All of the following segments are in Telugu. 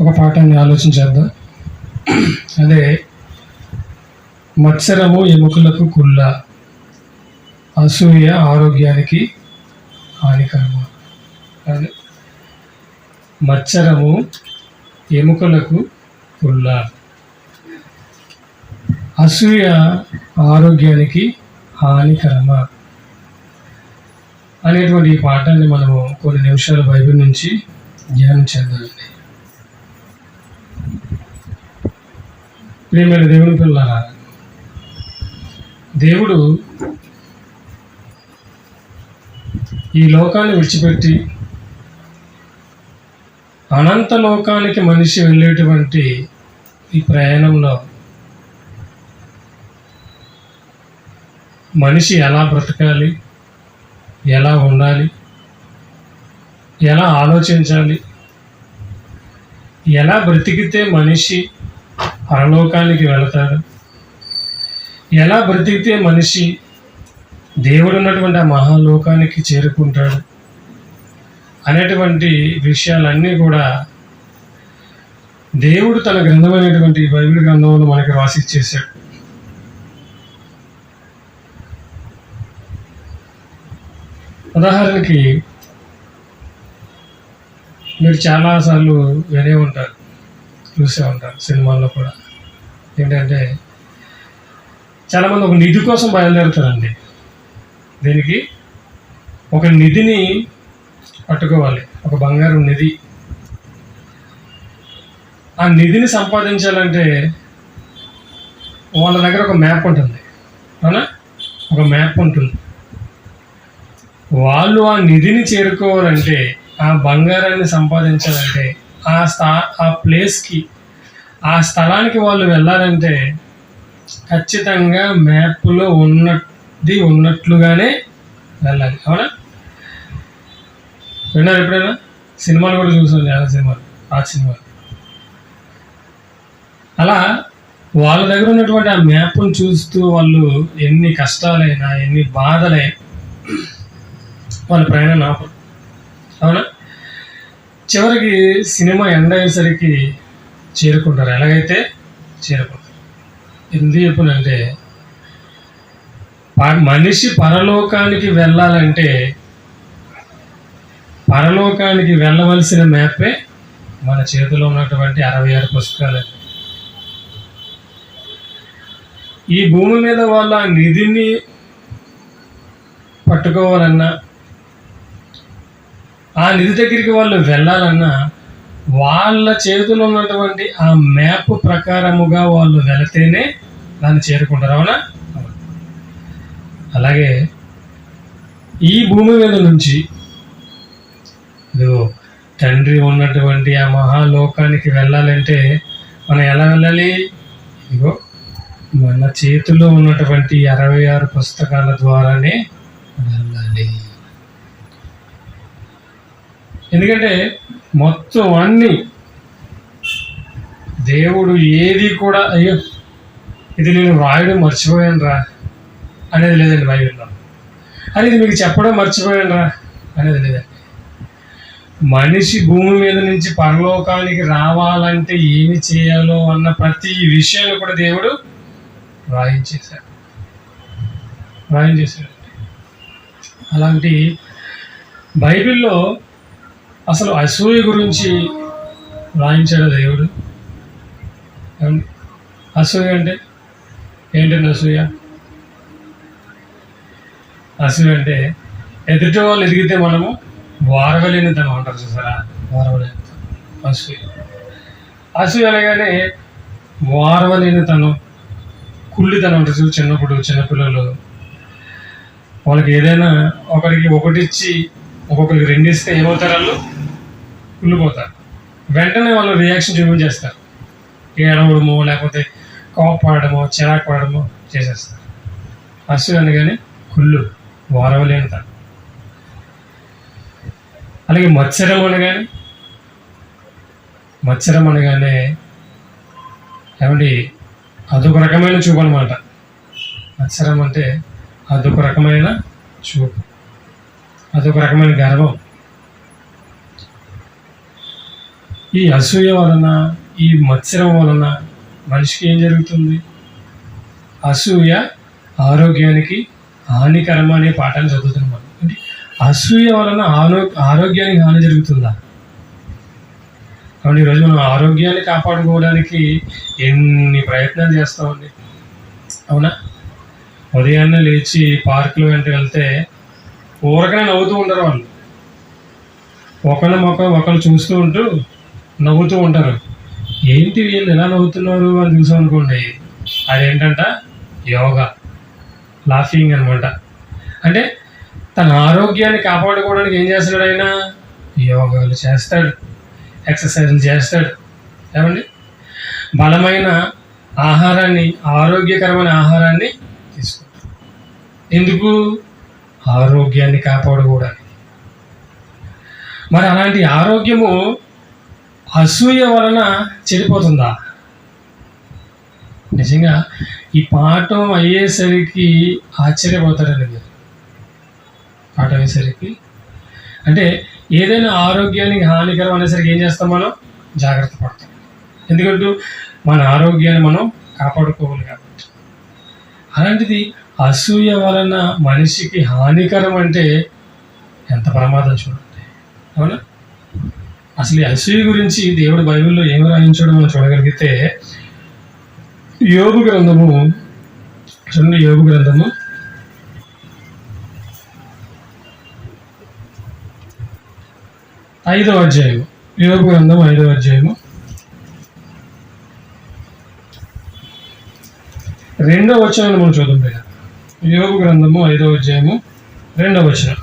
ఒక పాఠాన్ని ఆలోచించేద్దాం. అదే మత్సరము ఎముకలకు కుళ్ళ, అసూయ ఆరోగ్యానికి హానికరము. అదే మత్సరము ఎముకలకు కుళ్ళ, అసూయ ఆరోగ్యానికి హానికరమా అనేటువంటి ఈ పాఠాన్ని మనము కొన్ని నిమిషాలు బైబిల్ నుంచి ధ్యానం చేద్దామండి. ప్రియమైన దేవుని పిల్లలారా, దేవుడు ఈ లోకాన్ని విడిచిపెట్టి అనంత లోకానికి మనిషి వెళ్ళేటువంటి ఈ ప్రయాణంలో మనిషి ఎలా బ్రతకాలి, ఎలా ఉండాలి, ఎలా ఆలోచించాలి, ఎలా బ్రతికితే మనిషి పరలోకానికి వెళతాడు, ఎలా బ్రతికితే మనిషి దేవుడు ఉన్నటువంటి ఆ మహాలోకానికి చేరుకుంటాడు అనేటువంటి విషయాలన్నీ కూడా దేవుడు తన గ్రంథమైనటువంటి బైబిల్ గ్రంథంలో మనకి రాసిచ్చేశాడు. ఉదాహరణకి మీరు చాలాసార్లు వినే ఉంటారు, చూసే ఉంటారు సినిమాల్లో కూడా. ఏంటంటే చాలామంది ఒక నిధి కోసం బయలుదేరుతారండి. దీనికి ఒక నిధిని పట్టుకోవాలి, ఒక బంగారు నిధి. ఆ నిధిని సంపాదించాలంటే వాళ్ళ దగ్గర ఒక మ్యాప్ ఉంటుంది, అవునా? ఒక మ్యాప్ ఉంటుంది. వాళ్ళు ఆ నిధిని చేరుకోవాలంటే, ఆ బంగారాన్ని సంపాదించాలంటే, ఆ ప్లేస్కి, ఆ స్థలానికి వాళ్ళు వెళ్ళాలంటే ఖచ్చితంగా మ్యాప్లో ఉన్నట్లుగానే వెళ్ళాలి, అవునా? విన్నారు ఎప్పుడైనా? సినిమాలు కూడా చూసాను, చాలా సినిమాలు, ఆ సినిమాలు. అలా వాళ్ళ దగ్గర ఉన్నటువంటి ఆ మ్యాప్ను చూస్తూ వాళ్ళు ఎన్ని కష్టాలైనా, ఎన్ని బాధలైనా వాళ్ళ ప్రయాణం ఆపరు, అవునా? చివరికి సినిమా ఎండ్ అయ్యేసరికి చేరుకుంటారు, ఎలాగైతే చేరుకుంటారు. ఎందుకు చెప్పునంటే, మనిషి పరలోకానికి వెళ్ళాలంటే పరలోకానికి వెళ్ళవలసిన మ్యాపే మన చేతిలో ఉన్నటువంటి 66 పుస్తకాలు. ఈ భూమి మీద వాళ్ళ నిధిని పట్టుకోవాలన్నా, ఆ నిధి దగ్గరికి వాళ్ళు వెళ్ళాలన్నా వాళ్ళ చేతిలో ఉన్నటువంటి ఆ మ్యాప్ ప్రకారముగా వాళ్ళు వెళితేనే దాన్ని చేరుకుంటారు, అవునా? అలాగే ఈ భూమి మీద నుంచి తండ్రి ఉన్నటువంటి ఆ మహాలోకానికి వెళ్ళాలంటే మనం ఎలా వెళ్ళాలి? ఇదిగో మన చేతిలో ఉన్నటువంటి 66 పుస్తకాల ద్వారానే వెళ్ళాలి. ఎందుకంటే మొత్తం అన్ని దేవుడు ఏది కూడా అయ్యో ఇది నేను వ్రాయడం మర్చిపోయాను రా అనేది లేదండి బైబిల్లో. అది ఇది మీకు చెప్పడం మర్చిపోయాను రా అనేది లేదండి. మనిషి భూమి మీద నుంచి పరలోకానికి రావాలంటే ఏమి చేయాలో అన్న ప్రతి విషయాన్ని కూడా దేవుడు రాయించేశాడు. అలాంటి బైబిల్లో అసలు అసూయ గురించి రాయించాడు దేవుడు. అసూయ అంటే ఏంటండి? అసూయ అంటే ఎదుటి వాళ్ళు ఎదిగితే మనము వారవలేనితనం అంటారు, చూసారా? వారవలేనితనం అసూయ అనగానే వారవలేనితనం, కుళ్ళితనం అంటారు చూసి. చిన్నపిల్లలు వాళ్ళకి ఏదైనా ఒకరికి ఒకటిచ్చి ఒక్కొక్కరికి 2 ఇస్తే ఏమవుతారు? వాళ్ళు కుళ్ళిపోతారు. వెంటనే వాళ్ళు రియాక్షన్ చూపించేస్తారు, ఏడవడమో లేకపోతే కోపడమో చిరాకు పడడమో చేసేస్తారు. అసూయ అనగానే కుళ్ళు, వారవలేనితనం. అలాగే మత్సరం అనగానే ఏమండి అదొక రకమైన చూపు అనమాట. మత్సరం అంటే అదొక రకమైన చూపు, అదొక రకమైన గర్వం. ఈ అసూయ వలన, ఈ మత్సరం వలన మనిషికి ఏం జరుగుతుంది? అసూయ ఆరోగ్యానికి హానికరం అనే పాఠాన్ని చదువుతున్నాం. అంటే అసూయ వలన ఆరోగ్యానికి హాని జరుగుతుందా? కాబట్టి ఈరోజు మనం ఆరోగ్యాన్ని కాపాడుకోవడానికి ఎన్ని ప్రయత్నాలు చేస్తామండి, అవునా? ఉదయాన్నే లేచి పార్కులు వెంట వెళ్తే ఊరకనే నవ్వుతూ ఉండరు వాళ్ళు. ఒకళ్ళ మొక్క ఒకళ్ళు చూస్తూ ఉంటూ నవ్వుతూ ఉంటారు. ఏంటి వీళ్ళు ఎలా నవ్వుతున్నారు అని చూసాం అనుకోండి, అదేంటంట యోగా, లాఫింగ్ అనమాట. అంటే తన ఆరోగ్యాన్ని కాపాడుకోవడానికి ఏం చేస్తాడు ఆయన? యోగాలు చేస్తాడు, ఎక్సర్సైజులు చేస్తాడు. ఏమండి, బలమైన ఆహారాన్ని, ఆరోగ్యకరమైన ఆహారాన్ని తీసుకుంటాడు. ఎందుకు? ఆరోగ్యాన్ని కాపాడుకోవడానికి. మరి అలాంటి ఆరోగ్యము అసూయ వలన చెడిపోతుందా? నిజంగా ఈ పాఠం అయ్యేసరికి ఆశ్చర్యపోతారండి మీరు. పాఠం అయ్యేసరికి అంటే ఏదైనా ఆరోగ్యానికి హానికరం అనేసరికి ఏం చేస్తాం? మనం జాగ్రత్త పడతాం. ఎందుకంటే మన ఆరోగ్యాన్ని మనం కాపాడుకోవాలి కాబట్టి. అలాంటిది అసూయ వలన మనిషికి హానికరం అంటే ఎంత ప్రమాదం చూడండి, అవునా? అసలు ఈ అసూయ గురించి దేవుడు బైబిల్లో ఏమి రాయించాడో మనం చూడగలిగితే, యోబు గ్రంథము చూడండి. యోబు గ్రంథము 5వ అధ్యాయము. యోబు గ్రంథం 5వ అధ్యాయము 2వ వచనాన్ని మనం చూద్దాం. యోబు గ్రంథము 5వ అధ్యాయము 2వ వచనం.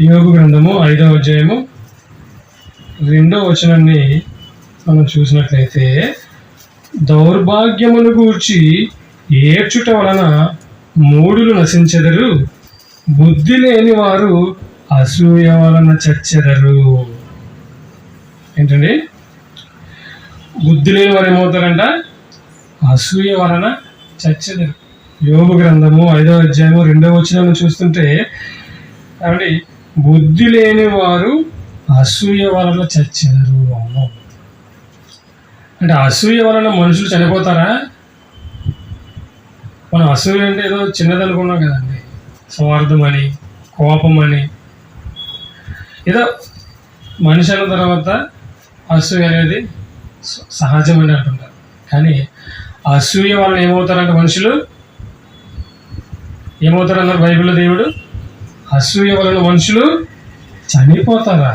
యోబు గ్రంథము 5వ అధ్యాయము 2వ వచనాన్ని మనం చూసినట్లయితే, దౌర్భాగ్యమును గూర్చి ఏడ్చుట వలన మూఢులు నశించెదరు, బుద్ధి లేని వారు అసూయ వలన చచ్చెదరు. ఏంటండి? బుద్ధి లేని వారు ఏమవుతారంట? అసూయ వలన చచ్చెదరు. యోబు గ్రంథము 5వ అధ్యాయము 2వ వచనాన్ని చూస్తుంటే, కాబట్టి బుద్ధి లేని వారు అసూయ వలన చచ్చెదరు. అంటే అసూయ వలన మనుషులు చనిపోతారా? మనం అసూయ అంటే ఏదో చిన్నది అనుకున్నాం కదండి, స్వార్థం అని, కోపం అని. ఏదో మనిషి అన్న తర్వాత అసూయ అనేది సహజం అని అంటుంటారు. కానీ అసూయ వలన ఏమవుతారంటే మనుషులు ఏమవుతారన్నారు బైబిల్లో దేవుడు? అసూయ వలన మనుషులు చనిపోతారా?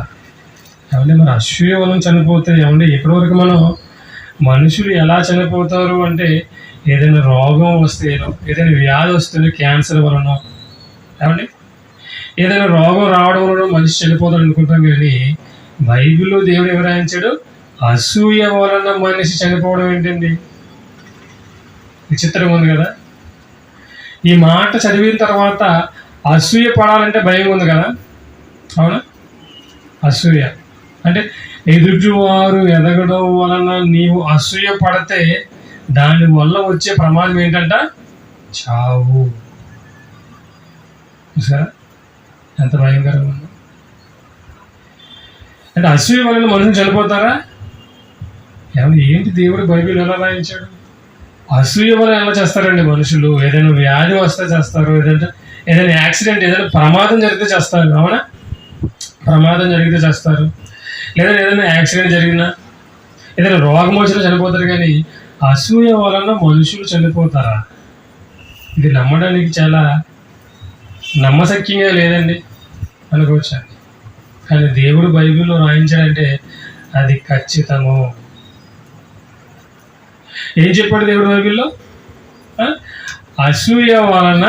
ఏమంటే మరి అసూయ వలన చనిపోతే ఏమంటే ఇప్పటివరకు మనం మనుషులు ఎలా చనిపోతారు అంటే, ఏదైనా రోగం వస్తేనో, ఏదైనా వ్యాధి వస్తేనో, క్యాన్సర్ వలన, ఏమండి ఏదైనా రోగం రావడం వలన మనిషి చనిపోతాడు అనుకుంటాం. కానీ బైబిల్లో దేవుడు ఎవరు రాయించాడు? అసూయ వలన మనిషి చనిపోవడం ఏంటండి? విచిత్రంగా ఉంది కదా. ఈ మాట చదివిన తర్వాత అసూయ పడాలంటే భయం ఉంది కదా, అవునా? అసూయ అంటే ఎదుటివారు ఎదగడం వలన నీవు అసూయ పడితే దాని వల్ల వచ్చే ప్రమాదం ఏంటంట? చావు. చూసారా ఎంత భయంకరంగా ఉందో. అంటే అసూయ వలన మనుషులు చనిపోతారా? ఏంటి దేవుడు బైబిల్ ఎలా రాయించాడు? అసూయ వలన ఎలా చేస్తారండి మనుషులు? ఏదైనా వ్యాధి వస్తే చేస్తారు, ఏదైనా యాక్సిడెంట్, ఏదైనా ప్రమాదం జరిగితే చేస్తారు, అవునా? ప్రమాదం జరిగితే చేస్తారు, లేదా ఏదైనా యాక్సిడెంట్ జరిగినా, ఏదైనా రోగం వచ్చినా చనిపోతారు. కానీ అసూయ వలన మనుషులు చనిపోతారా? ఇది నమ్మడానికి చాలా నమ్మశక్యంగా లేదండి అనుకోవచ్చండి. కానీ దేవుడు బైబిల్లో రాయించాడంటే అది ఖచ్చితము. ఏం చెప్పాడు దేవుడు బైబిల్లో? అసూయ వలన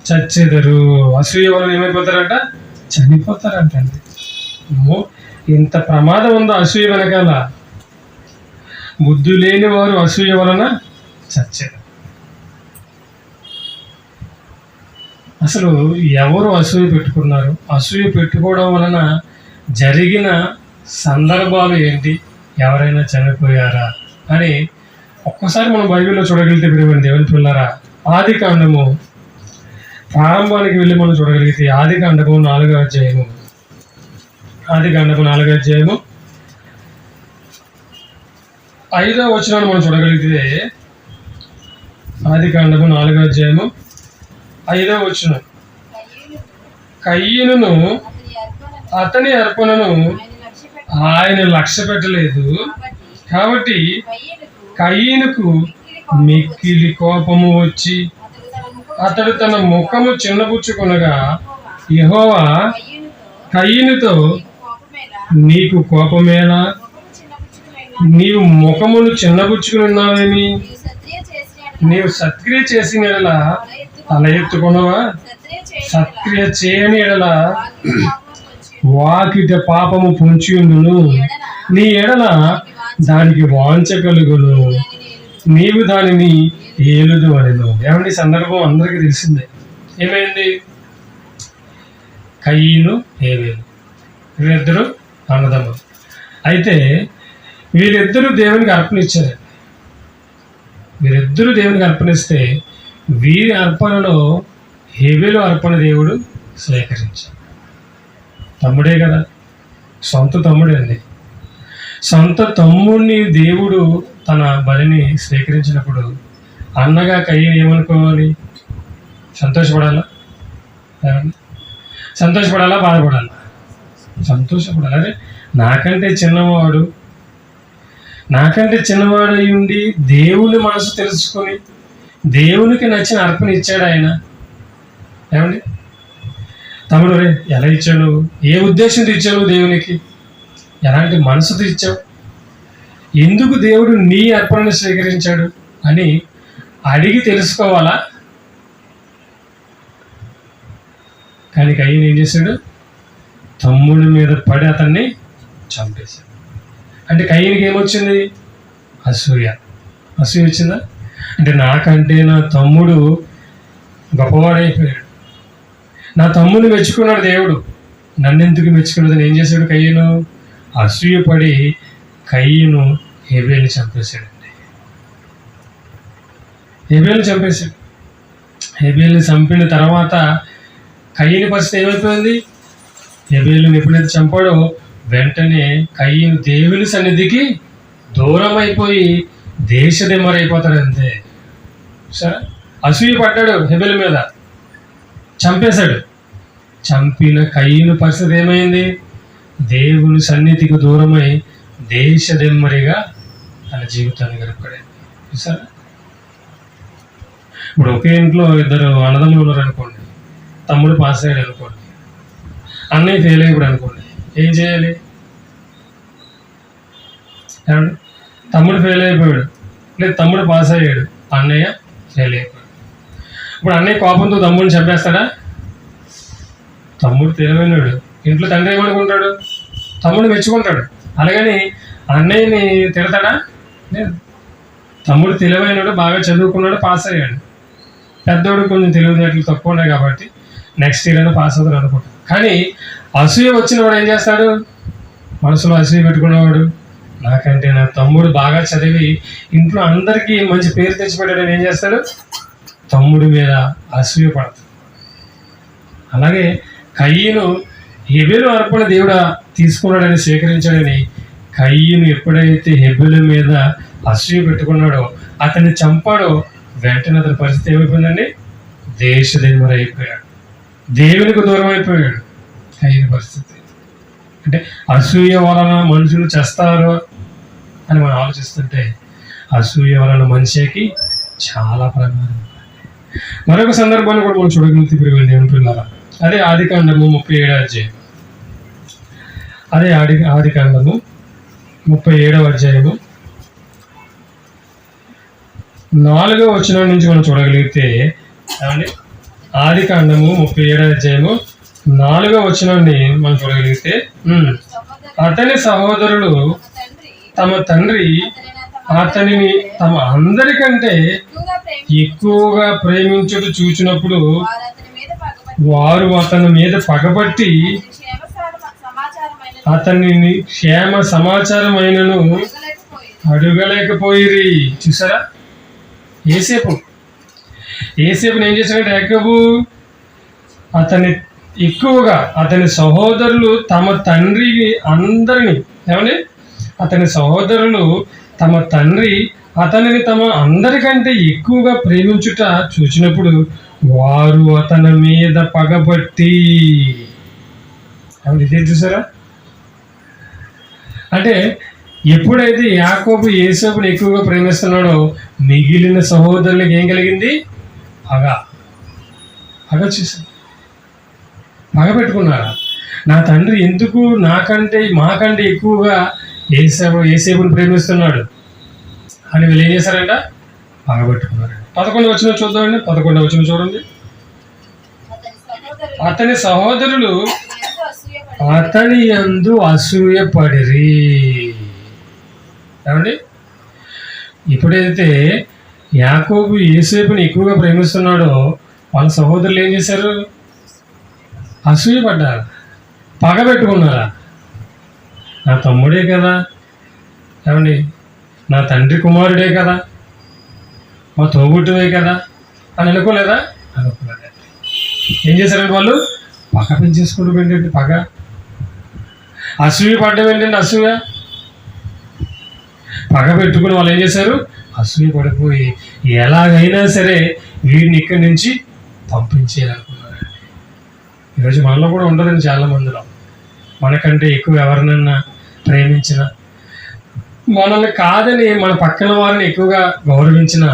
చచ్చెదరు. అసూయ వలన ఏమైపోతారంట? చనిపోతారంటండి. ఇంత ప్రమాదం ఉందో అసూయ వెనకాల. బుద్ధి లేని వారు అసూయ వలన చచ్చెదరు. అసలు ఎవరు అసూయ పెట్టుకున్నారు? అసూయ పెట్టుకోవడం వలన జరిగిన సందర్భాలు ఏంటి? ఎవరైనా చనిపోయారా అని ఒక్కసారి మనం బైబిల్లో చూడగలిగితే ప్రియమైన దేవుని పిల్లరా, ఆదికాండము ప్రారంభానికి వెళ్ళి మనం చూడగలిగితే ఆది కాండము 4వ అధ్యాయము, ఆది కాండము 4వ అధ్యాయము 5వ వచనాన్ని మనం చూడగలిగితే, ఆది కాండము 4వ అధ్యాయము 5వ వచనం, కయ్యనును అతని అర్పణను ఆయన లక్ష్య పెట్టలేదు, కాబట్టి కయ్యనుకు మిక్కిలి కోపము వచ్చి అతడు తన ముఖము చిన్నబుచ్చుకొనగా, యెహోవా కయ్యనుతో, నీకు కోపమేలా, నీవు ముఖమును చిన్నబుచ్చుకుని ఉన్నావేమి, నీవు సత్క్రియ చేసిన ఎడల తల ఎత్తుకొనవా, సత్క్రియ చేయని ఎడల వాకిట పాపము పొంచి ఉండును, నీ ఎడల దానికి వాంఛ కలుగును, నీవు దానిని ఏలుదు అనెను. ఏమండి, సందర్భం అందరికీ తెలిసిందే. ఏమైంది? కయ్యను హేబేలు వీరిద్దరు అన్నదమ్ములు. అయితే వీరిద్దరూ దేవునికి అర్పణ ఇచ్చారు. వీరిద్దరూ దేవునికి అర్పణిస్తే వీరి అర్పణలో హేబేలు అర్పణ దేవుడు స్వీకరించాడు. తమ్ముడే కదా, సొంత తమ్ముడే అండి. సొంత తమ్ముడిని దేవుడు తన బలిని స్వీకరించినప్పుడు అన్నగా కయ్యను ఏమనుకోవాలి? సంతోషపడాలా? సంతోషపడాలా, బాధపడాలా? సంతోషపడాలి. అరే, నాకంటే చిన్నవాడు అయి ఉండి దేవుని మనసు తెలుసుకొని దేవునికి నచ్చిన అర్పణ ఇచ్చాడు ఆయన. ఏమండి తమ్ముడు, రే ఎలా ఇచ్చావు? ఏ ఉద్దేశంతో ఇచ్చావు? దేవునికి ఎలాంటి మనసుతో ఇచ్చావు? ఎందుకు దేవుడు నీ అర్పణను స్వీకరించాడు అని అడిగి తెలుసుకోవాలా? కానీ కయ్యను ఏం చేశాడు? తమ్ముడి మీద పడి అతన్ని చంపేశాడు. అంటే కయ్యనికి ఏమొచ్చింది? అసూయ వచ్చిందా? అంటే నాకంటే నా తమ్ముడు గొప్పవాడైపోయాడు, నా తమ్ముడిని మెచ్చుకున్నాడు దేవుడు, నన్ను ఎందుకు మెచ్చుకున్నదని ఏం చేశాడు? కయ్యను అసూయపడి కయ్యను హేబేలుని చంపేశాడండి. హేబేలుని చంపేశాడు. హేబేలుని చంపిన తర్వాత కయ్యని పరిస్థితి ఏమైపోయింది? హేబేలుని ఎప్పుడైతే చంపాడో వెంటనే కయ్యను దేవుని సన్నిధికి దూరం అయిపోయి దేశదిమ్మరైపోతాడు. అంతే. సరే, అసూయ పడ్డాడు హేబేలు మీద, చంపేశాడు. చంపిన కయ్యను పరిస్థితి ఏమైంది? దేవుని సన్నిధికి దూరమై దేశదిమ్మరిగా తన జీవితాన్ని గడిపాడు. సరే, ఇప్పుడు ఒకే ఇంట్లో ఇద్దరు అన్నదమ్ములు ఉన్నారు అనుకోండి, తమ్ముడు పాస్ అయ్యాడు అనుకోండి, అన్నయ్య ఫెయిల్ అయ్యాడు అనుకోండి, ఏం చేయాలి? తమ్ముడు ఫెయిల్ అయిపోయాడు, లేదు తమ్ముడు పాస్ అయ్యాడు, అన్నయ్య ఫెయిల్ అయిపోయాడు. ఇప్పుడు అన్నయ్య కోపంతో తమ్ముడిని చంపేస్తాడా? తమ్ముడు తెలివైనాడు. ఇంట్లో తండ్రి ఏమనుకుంటాడు? తమ్ముడు మెచ్చుకుంటాడు. అలాగని అన్నయ్యని తిడతాడా? లేదు. తమ్ముడు తెలివైనాడు, బాగా చదువుకున్నాడు, పాస్ అయ్యాడు. పెద్దోడు కొంచెం తెలివితేటలు తక్కువ ఉన్నాయి కాబట్టి నెక్స్ట్ ఇయర్ అయినా పాస్ అవుతాడు అనుకుంటాడు. కానీ అసూయ వచ్చిన వాడు ఏం చేస్తాడు? మనసులో అసూయ పెట్టుకున్నవాడు, నాకంటే నా తమ్ముడు బాగా చదివి ఇంట్లో అందరికీ మంచి పేరు తెచ్చిపెట్టాడని ఏం చేస్తాడు? తమ్ముడి మీద అసూయ పడతాడు. అలాగే కయ్యను హేబేలు అర్పణ దేవుడు తీసుకున్నాడని స్వీకరించాడని కయ్యను ఎప్పుడైతే హేబేలు మీద అసూయ పెట్టుకున్నాడో, అతన్ని చంపాడో, వెంటనే అతని పరిస్థితి ఏమైపోయిందండి? దేశదిమ్మరి అయిపోయాడు, దేవునికి దూరం అయిపోయాడు. కయ్యని పరిస్థితి అంటే అసూయ వలన మనుషులు చేస్తారు అని మనం ఆలోచిస్తుంటే అసూయ వలన మనిషికి చాలా ప్రమాదం. మరొక సందర్భాన్ని కూడా మనం చూడగలిగితే ప్రియమైన ఏమంటున్నారా? అదే ఆది కాండము 37వ అధ్యాయం, అదే ఆది కాండము 37వ అధ్యాయము 4వ వచనం నుంచి మనం చూడగలిగితే, ఆది కాండము 37వ అధ్యాయము 4వ వచనాన్ని మనం చూడగలిగితే, అతని సహోదరులు తమ తండ్రి అతనిని తమ అందరికంటే ఎక్కువగా ప్రేమించుట చూచినప్పుడు వారు అతని మీద పగబట్టి అతనిని క్షేమ సమాచారమైనను అడగలేకపోయిరి. చూసారా? ఏసేపుని ఏం చేశాడంటే యాకోబు అతని సహోదరులు తమ తండ్రి అందరిని ఏమండి అతని సహోదరులు తమ తండ్రి అతనిని తమ అందరికంటే ఎక్కువగా ప్రేమించుట చూసినప్పుడు వారు అతని మీద పగబట్టి ఇదే చూసారా. అంటే ఎప్పుడైతే యాకోబు యేసేపుని ఎక్కువగా ప్రేమిస్తున్నాడో మిగిలిన సహోదరులకు ఏం కలిగింది? పగ చూసారు, పగ పెట్టుకున్నారా? నా తండ్రి ఎందుకు మాకంటే ఎక్కువగా యేసేపుని ప్రేమిస్తున్నాడు అని వీళ్ళు ఏం చేశారంట? పగ పెట్టుకున్నారు. 11వ వచనం చూద్దామండి. 11వ వచనం చూడండి. అతని సహోదరులు అతని యందు అసూయపడిరి. ఏమండి ఎప్పుడైతే యాకోబు యేసేపుని ఎక్కువగా ప్రేమిస్తున్నాడో వాళ్ళ సహోదరులు ఏం చేశారు? అసూయపడ్డారు, పగ పెట్టుకున్నారా? నా తమ్ముడే కదా, ఏమండి నా తండ్రి కుమారుడే కదా, మా తోబుట్టువే కదా అని అనుకోలేదా? అనుకోలేదు. ఏం చేశారండి వాళ్ళు? పగ పెంచేసుకుంటూ ఏంటండి? పగ. అసూయ పడ్డం ఏంటండి? అసూయ పగ పెట్టుకుని వాళ్ళు ఏం చేశారు? అసూయ పడిపోయి ఎలాగైనా సరే వీడిని ఇక్కడి నుంచి పంపించేయాలనుకున్నారండి. ఈరోజు మనలో కూడా ఉండదండి చాలా మందిలో. మనకంటే ఎక్కువ ఎవరినన్నా ప్రేమించిన, మనల్ని కాదని మన పక్కన వారిని ఎక్కువగా గౌరవించిన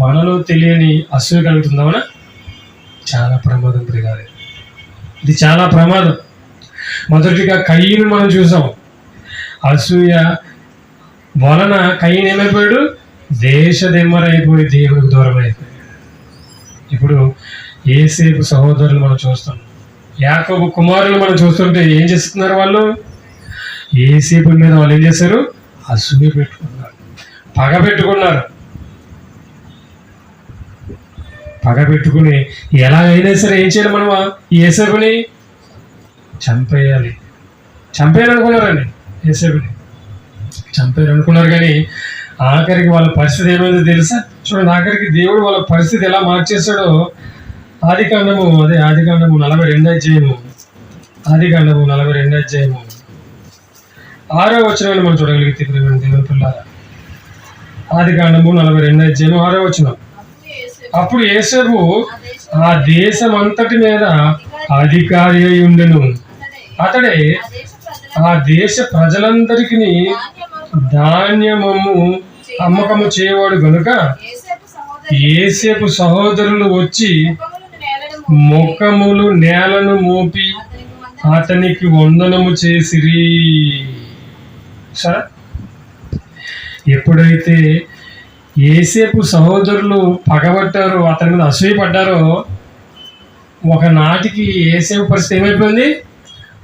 మనలో తెలియని అసూయ కలుగుతుందామనా? చాలా ప్రమాదం ప్రియాలి. ఇది చాలా ప్రమాదం. మొదటిగా కయ్యను మనం చూసాం. అసూయ వలన కయ్యను ఏమైపోయాడు? దేశదిమ్మరైపోయి దేవుడికి దూరం అయిపోయాడు. ఇప్పుడు యేసేపు సహోదరులు మనం చూస్తున్నాం, యాకోబు కుమారులు మనం చూస్తుంటే ఏం చేస్తున్నారు? వాళ్ళు యేసేపు మీద వాళ్ళు ఏం చేశారు? అసూయ పెట్టుకున్నారు, పగ పెట్టుకున్నారు. పగ పెట్టుకుని ఎలాగైనా సరే ఏం చేయాలి? మనం యేసేపుని చంపేయాలనుకున్నారండి. యేసేపుని చంపేయాలనుకున్నారు. కానీ ఆఖరికి వాళ్ళ పరిస్థితి ఏమైందో తెలుసా? చూడండి, ఆఖరికి దేవుడు వాళ్ళ పరిస్థితి ఎలా మార్చేశాడో ఆదికాండము 42వ అధ్యాయము 6వ వచనాన్ని మనం చూడగలిగితే దేవుని పిల్లారా, ఆదికాండము 42వ అధ్యాయం 6వ వచనం. అప్పుడు యేసేపు ఆ దేశం అంతటి మీద అధికారి అయి ఉండెను. అతడే ఆ దేశ ప్రజలందరికీ ధాన్యము అమ్మకము చేయవాడు గనుక యేసేపు సహోదరులు వచ్చి ముఖములు నేలను మోపి అతనికి వందనము చేసిరి. సరే, ఎప్పుడైతే యేసేపు సహోదరులు పగబట్టారో, అతని మీద అసూయపడ్డారో, ఒకనాటికి యేసేపు పరిస్థితి ఏమైపోయింది?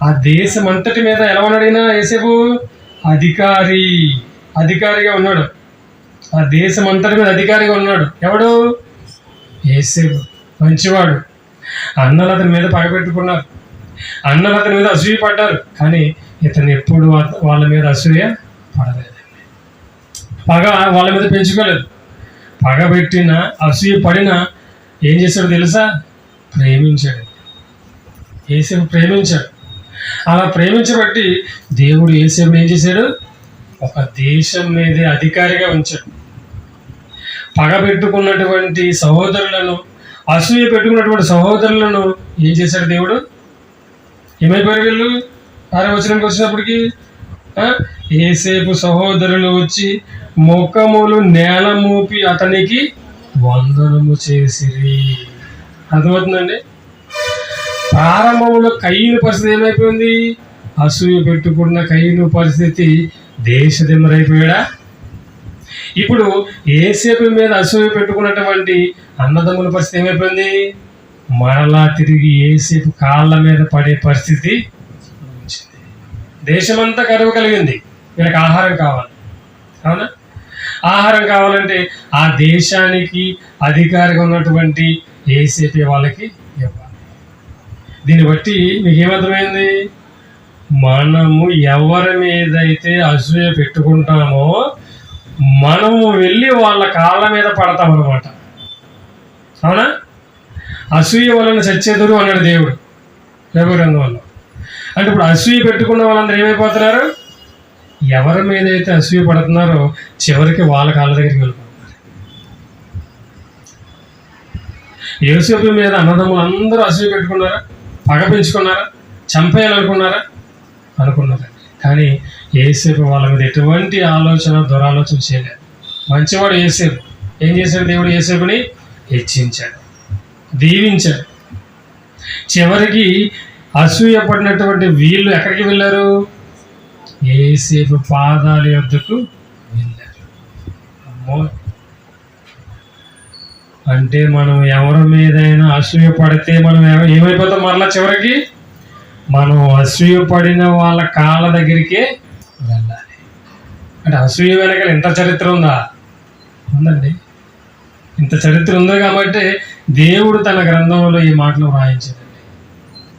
ఆ దేశం అంతటి మీద ఎలా ఉన్నాడైనా యేసేపు అధికారిగా ఉన్నాడు. ఆ దేశం అంతటి మీద అధికారిగా ఉన్నాడు. ఎవడు? యేసేపు. మంచివాడు. అన్నలు అతని మీద పగబెట్టుకున్నారు, అన్నలు అతని మీద అసూయ పడ్డారు. కానీ ఇతను ఎప్పుడు వాళ్ళ మీద అసూయ పడలేదు, పగ వాళ్ళ మీద పెంచుకోలేదు. పగబెట్టిన, అసూయ పడిన ఏం చేశాడు తెలుసా? ప్రేమించాడు. యేసేపు ప్రేమించాడు. అలా ప్రేమించబట్టి దేవుడు యేసేపుని ఏం చేశాడు? ఒక దేశం మీదే అధికారిగా ఉంచాడు. పగ పెట్టుకున్నటువంటి సహోదరులను, అసూయ పెట్టుకున్నటువంటి సహోదరులను ఏం చేశాడు దేవుడు? ఏమైపోయారు వీళ్ళు? 6వ వచనంకి వచ్చినప్పటికీ యేసేపు సహోదరులు వచ్చి ముఖములు నేల మోపి అతనికి వందనము చేసిరి. అర్థమవుతుందండి? ప్రారంభంలో కయ్యను పరిస్థితి ఏమైపోయింది? అసూయ పెట్టుకున్న కయ్యను పరిస్థితి దేశదిమ్మరైపోయాడా? ఇప్పుడు యేసేపు మీద అసూయ పెట్టుకున్నటువంటి అన్నదమ్ముల పరిస్థితి ఏమైపోయింది? మరలా తిరిగి యేసేపు కాళ్ళ మీద పడే పరిస్థితి వచ్చింది. దేశమంతా కరువు కలిగింది. వీళ్ళకి ఆహారం కావాలి, అవునా? ఆహారం కావాలంటే ఆ దేశానికి అధికారిగా ఉన్నటువంటి యేసేపే వాళ్ళకి ఇవ్వాలి. దీన్ని బట్టి మీకు ఏమర్థమైంది? మనము ఎవరి మీదైతే అసూయ పెట్టుకుంటామో మనము వెళ్ళి వాళ్ళ కాళ్ళ మీద పడతాం అన్నమాట, అవునా? అసూయ వలన చచ్చేదురు అన్నాడు దేవుడు యోబు గ్రంథంలో. అంటే ఇప్పుడు అసూయ పెట్టుకున్న వాళ్ళందరూ ఏమైపోతున్నారు? ఎవరి మీద అయితే అసూయ పడుతున్నారో చివరికి వాళ్ళ కాళ్ళ దగ్గరికి వెళ్ళిపోతున్నారు. యోసేపు మీద అన్నదమ్ములు అందరూ అసూయ పెట్టుకున్నారా? పగ పెంచుకున్నారా? చంపేయాలనుకున్నారా? అనుకున్నారా? కానీ యోసేపు వాళ్ళ మీద ఎటువంటి దురాలోచన చేయలేదు. మంచివాడు యోసేపు. ఏం చేశాడు? దేవుడు యోసేపుని హెచ్చించాడు, దీవించాడు. చివరికి అసూయ పడినటువంటి వీళ్ళు ఎక్కడికి వెళ్ళారు? యోసేపు పాదాల యొద్దకు వెళ్ళారు. అమ్మో! అంటే మనం ఎవరి మీదైనా అసూయ పడితే మనం ఏమైపోతాం? మరలా చివరికి మనం అసూయ పడిన వాళ్ళ కాళ్ళ దగ్గరికే వెళ్ళాలి. అంటే అసూయ వెనకాల ఇంత చరిత్ర ఉందండి. ఇంత చరిత్ర ఉంది కాబట్టి దేవుడు తన గ్రంథంలో ఈ మాటలు వ్రాయించాడండి.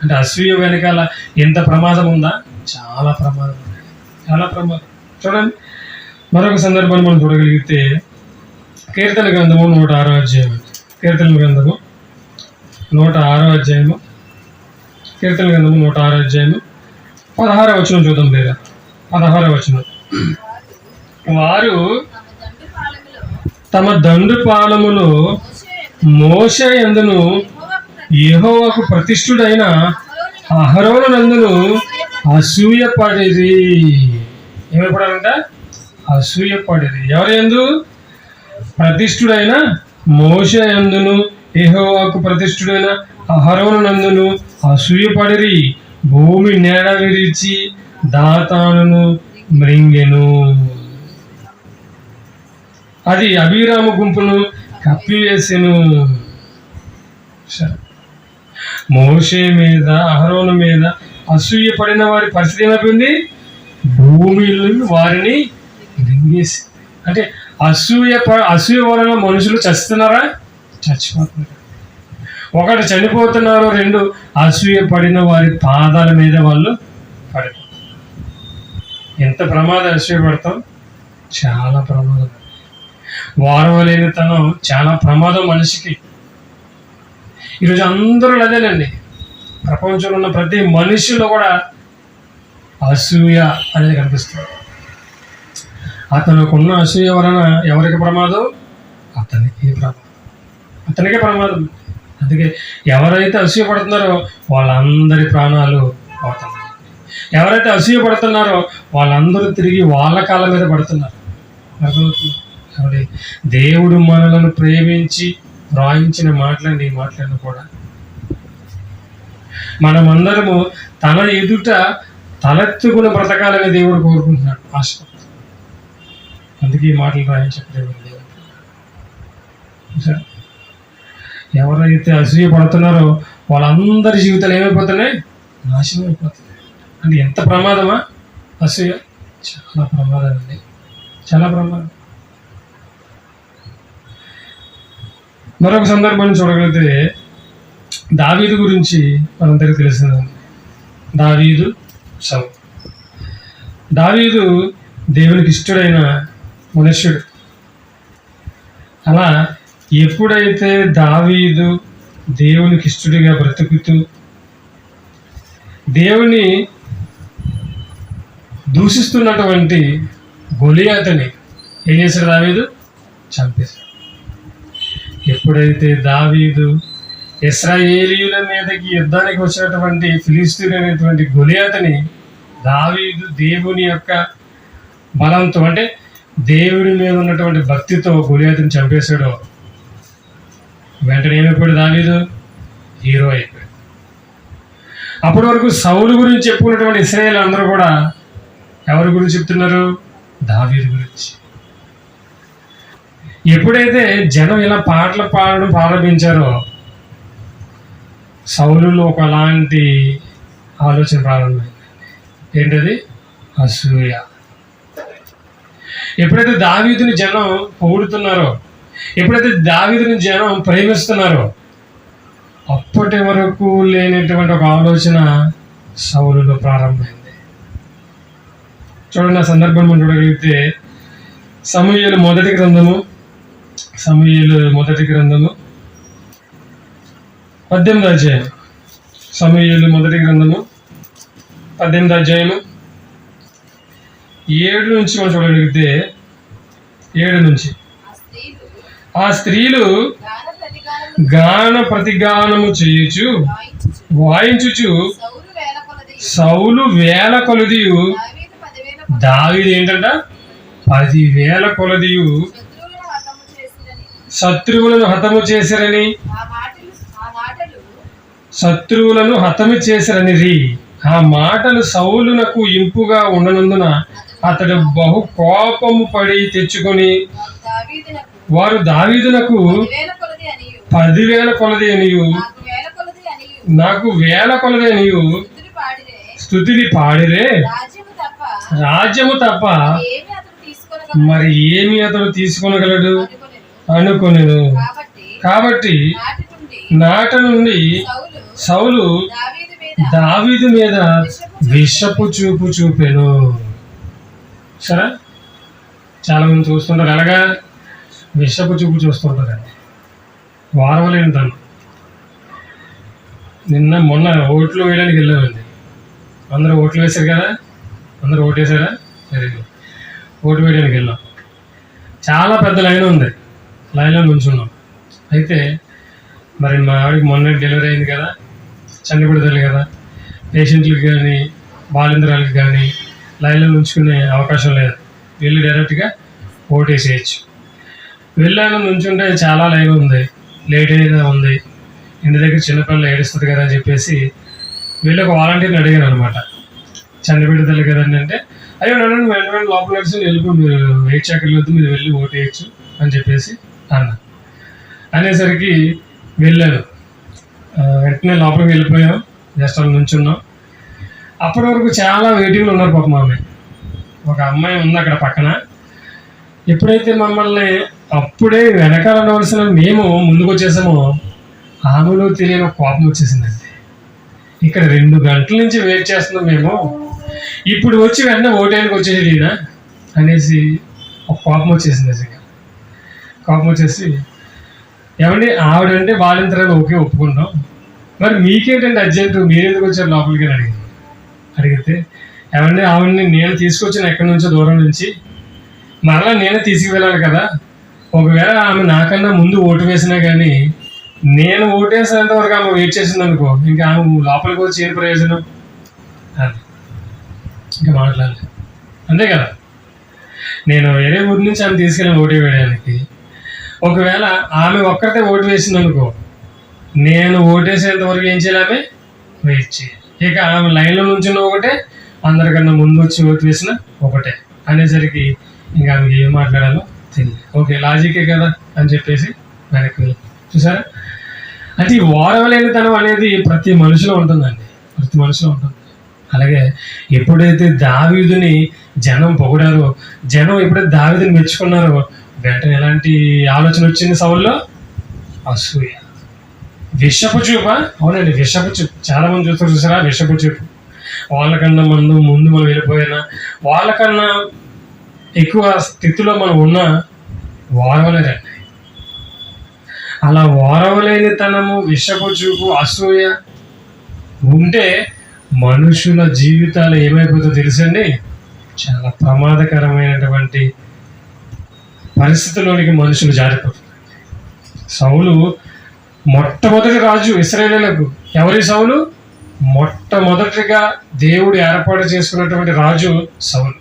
అంటే అసూయ వెనకాల ఎంత ప్రమాదం ఉందా? చాలా ప్రమాదం ఉంది, చాలా ప్రమాదం. చూడండి, మరొక సందర్భాన్ని మనం చూడగలిగితే కీర్తన గ్రంథము 106వ అధ్యాయం. కీర్తన గ్రంథము 106వ అధ్యాయము. కీర్తన గ్రంథము 106వ అధ్యాయము 16వ వచనం చూద్దాం. లేదా 16వ వచనం. వారు తమ దండు పాలములో మోషే యందును యెహోవాకు ప్రతిష్ఠుడైన అహరోను నందును అసూయపడిరి. ఏమైపడాలంట? అసూయపడిరి. ఎవరి యందు? ప్రతిష్ఠుడైన మోషే యందును యెహోవాకు ప్రతిష్ఠుడైన అహరోను నందును అసూయపడిరి. భూమి నేడ విరిచి దాతానును మృంగెను. అది అభిరాము గుంపును కప్పివేసెను. మోషే మీద అహరోను మీద అసూయ పడిన వారి పరిస్థితి ఏమైపోయింది? భూమిలో వారిని మృంగేసి. అంటే అసూయ వలన మనుషులు చస్తున్నారా? చచ్చిపోతున్నారు. ఒకటి చనిపోతున్నారు, రెండు అసూయ పడిన వారి పాదాల మీద వాళ్ళు పడిపోతారు. ఎంత ప్రమాదం! అసూయ పడతాం చాలా ప్రమాదం. వారవలేనితనం చాలా ప్రమాదం మనిషికి. ఈరోజు అందరూ అదేనండి. ప్రపంచంలో ఉన్న ప్రతి మనిషిలో కూడా అసూయ అనేది కనిపిస్తుంది. అతనుకున్న అసూయ వలన ఎవరికి ప్రమాదం? అతనికే ప్రమాదం. అందుకే ఎవరైతే అసూయ పడుతున్నారో వాళ్ళందరి ప్రాణాలు పోతున్నారు. ఎవరైతే అసూయ పడుతున్నారో వాళ్ళందరూ తిరిగి వాళ్ళ కాళ్ళ మీద పడుతున్నారు. అర్థమవుతుంది? కాబట్టి దేవుడు మనలను ప్రేమించి వ్రాయించిన మాటలండి ఈ మాటలను కూడా మనమందరము తన ఎదుట తలెత్తుకుని బ్రతకాలని దేవుడు కోరుకుంటున్నాడు, ఆశపడుతున్నాడు. అందుకే ఈ మాటలు వ్రాయించట్లేదు దేవుడు. ఎవరైతే అసూయ పడుతున్నారో వాళ్ళందరి జీవితాలు ఏమైపోతున్నాయి? నాశనం అయిపోతున్నాయి. అంటే ఎంత ప్రమాదమా అసూయ? చాలా ప్రమాదం అండి, చాలా ప్రమాదం. మరొక సందర్భాన్ని చూడగలిగితే దావీదు గురించి మనందరికీ తెలిసిందండి. దావీదు సౌలు. దావీదు దేవునికి ఇష్టడైన మనుష్యుడు. అలా ఎప్పుడైతే దావీదు దేవునికి ఇష్టడిగా బ్రతుకుతూ దేవుని దూషిస్తున్నటువంటి గొలియాతుని ఏం చేశాడు? దావీదు చంపేశాడు. ఎప్పుడైతే దావీదు ఇశ్రాయేలీయుల మీదకి యుద్ధానికి వచ్చినటువంటి ఫిలిష్తీయులైనటువంటి గొలియాతుని దావీదు దేవుని యొక్క బలంతో, అంటే దేవుడి మీద ఉన్నటువంటి భక్తితో గొలియాతుని చంపేశాడో వెంటనే ఏమైపోయాడు? దావీదు హీరో అయిపోయాడు. అప్పటి వరకు సౌలు గురించి చెప్పుకున్నటువంటి ఇశ్రాయేలు అందరూ కూడా ఎవరి గురించి చెప్తున్నారు? దావీదు గురించి. ఎప్పుడైతే జనం ఇలా పాటలు పాడడం ప్రారంభించారో సౌలులో ఒకలాంటి ఆలోచన ప్రారంభమైంది. ఏంటది? అసూయ. ఎప్పుడైతే దావీదుని జనం పొగుడుతున్నారో, ఎప్పుడైతే దావీదుని జనం ప్రేమిస్తున్నారో అప్పటి వరకు లేనటువంటి ఒక ఆలోచన సౌలులో ప్రారంభమైంది. చూడండి, ఆ సందర్భం మనం చూడగలిగితే సమూయేలు మొదటి గ్రంథము 18వ అధ్యాయం, సమూయేలు మొదటి గ్రంథము 18వ అధ్యాయము 7 నుంచి మనం చూడగలిగితే, 7 నుంచి, ఆ స్త్రీలు గాన ప్రతిగానము చేయుచు వాయించుచు సౌలు వేల కొలదియు, దావీదు ఏంటంట 10,000 కొలదియు శత్రువులను హతము చేసిరని, శత్రువులను హతము చేసిరని రీ. ఆ మాటలు సౌలునకు ఇంపుగా ఉండనందున అతడు బహు కోపము పడి తెచ్చుకొని, వారు దావీదునకు 10,000 కొలది అనియు నాకు 1,000 కొలది అనియు స్తుతిని పాడిరే, రాజ్యము తప్ప మరి ఏమి అతడు తీసుకొనగలడు అనుకొనెను. కాబట్టి నాట నుండి సౌలు దావీదు మీద విషపు చూపు చూపెను. సరే, చాలా మంది చూస్తుంటారు, ఎలాగా విషపు చూపు చూస్తుంటారండి. వారవలేని తను. మొన్న ఓట్లు వేయడానికి వెళ్ళామండి. అందరూ ఓట్లు వేశారు కదా, అందరూ ఓటు వేసారా? Very good. ఓటు వేయడానికి వెళ్ళాం. చాలా పెద్ద లైన్ ఉంది, లైన్లో నుంచున్నాం. అయితే మరి మా ఆవిడకి మొన్న డెలివరీ అయింది కదా, చండిపడతలు కదా, పేషెంట్లకు కానీ బాలింద్రాలకు కానీ లైన్లో నుంచుకునే అవకాశం లేదు. వెళ్ళి డైరెక్ట్గా ఓటేసేయచ్చు. వెళ్ళాను, నుంచుంటే చాలా లైన్ ఉంది, లేట్ అయినా ఉంది, ఇంటి దగ్గర చిన్నపిల్లలు ఏడుస్తుంది కదా అని చెప్పేసి వెళ్ళి ఒక వాలంటీర్ని అడిగాను అనమాట. చండిపడతలు కదండి అంటే, అయ్యో నన్ను వెంటనే లోపల నడిచి వెళ్ళిపోయి మీరు వెయిట్ చేయక్కర్లేదు, మీరు వెళ్ళి ఓటేయచ్చు అని చెప్పేసి అనేసరికి వెళ్ళాను. వెంటనే లోపలికి వెళ్ళిపోయాం, జస్ట్ అలా నుంచున్నాం. అప్పటి వరకు చాలా వెయిటింగ్లు ఉన్నారు పాపం. ఒక అమ్మాయి ఉంది అక్కడ పక్కన. ఎప్పుడైతే మమ్మల్ని అప్పుడే వెనకాల ఉండవలసిన మేము ముందుకు వచ్చేసామో, ఆమెలో తెలియని కోపం వచ్చేసిందండి. ఇక్కడ 2 గంటల నుంచి వెయిట్ చేస్తున్నాం మేము, ఇప్పుడు వచ్చి వెంటనే ఓటేయడానికి వచ్చేది అనేసి ఒక కోపం వచ్చేసింది. నిజంగా కోపం వచ్చేసి, ఏమండి ఆవిడంటే బాలింతరాలు ఓకే ఒప్పుకుంటాం, మరి మీకేంటంటే అర్జెంటు, మీరెందుకు వచ్చారు లోపలికి అని అడిగితే, ఏమండి ఆవిడని నేను తీసుకొచ్చిన ఎక్కడి నుంచో దూరం నుంచి, మరలా నేనే తీసుకువెళ్ళాలి కదా, ఒకవేళ ఆమె నాకన్నా ముందు ఓటు వేసినా కానీ నేను ఓటేసేంత వరకు ఆమె వెయిట్ చేసింది అనుకో, ఇంకా ఆమె లోపలికి వచ్చి ఏం ప్రయోజనం అని ఇంకా మాట్లాడలేదు. అంతే కదా, నేను వేరే ఊరి నుంచి ఆమె తీసుకెళ్ళాను ఓటు వేయడానికి. ఒకవేళ ఆమె ఒక్కరితే ఓటు వేసింది అనుకో, నేను ఓటేసేంత వరకు ఏం చేయాలి, ఆమె వెయిట్ చేయాలి. ఇక ఆమె లైన్లో నుంచిన ఒకటే, అందరికన్నా ముందు వచ్చి ఓటు వేసిన ఒకటే అనేసరికి ఇంకా ఆమెకి ఏం మాట్లాడాలో తెలియదు. ఓకే, లాజికే కదా అని చెప్పేసి వెనక్కి వెళ్ళి చూసారా. అంటే ఈ ఓరవలేనితనం అనేది ప్రతి మనిషిలో ఉంటుందండి, ప్రతి మనిషిలో ఉంటుంది. అలాగే ఎప్పుడైతే దావీదుని జనం పొగిడారో, జనం ఎప్పుడైతే దావీదుని మెచ్చుకున్నారో, వెంటనే ఎలాంటి ఆలోచన వచ్చింది సౌల్లో? అసూయ, విషపు చూప. అవునండి, విషపు చూపు. చాలా మంది చూస్తారు చూసారా, విషపు చూపు. వాళ్ళకన్నా ముందు మనం వెళ్ళిపోయినా, వాళ్ళకన్నా ఎక్కువ స్థితిలో మనం ఉన్నా ఓరవలేరండి. అలా ఓరవలేనితనము, విషపు చూపు, అసూయ ఉంటే మనుషుల జీవితాలు ఏమైపోతుందో తెలుసండి, చాలా ప్రమాదకరమైనటువంటి పరిస్థితుల్లోనికి మనుషులు జారిపోతున్నారు. సౌలు మొట్టమొదటి రాజు ఇశ్రాయేలీయులకు. ఎవరి సౌలు? మొట్టమొదటిగా దేవుడు ఏర్పాటు చేసుకున్నటువంటి రాజు సౌలు.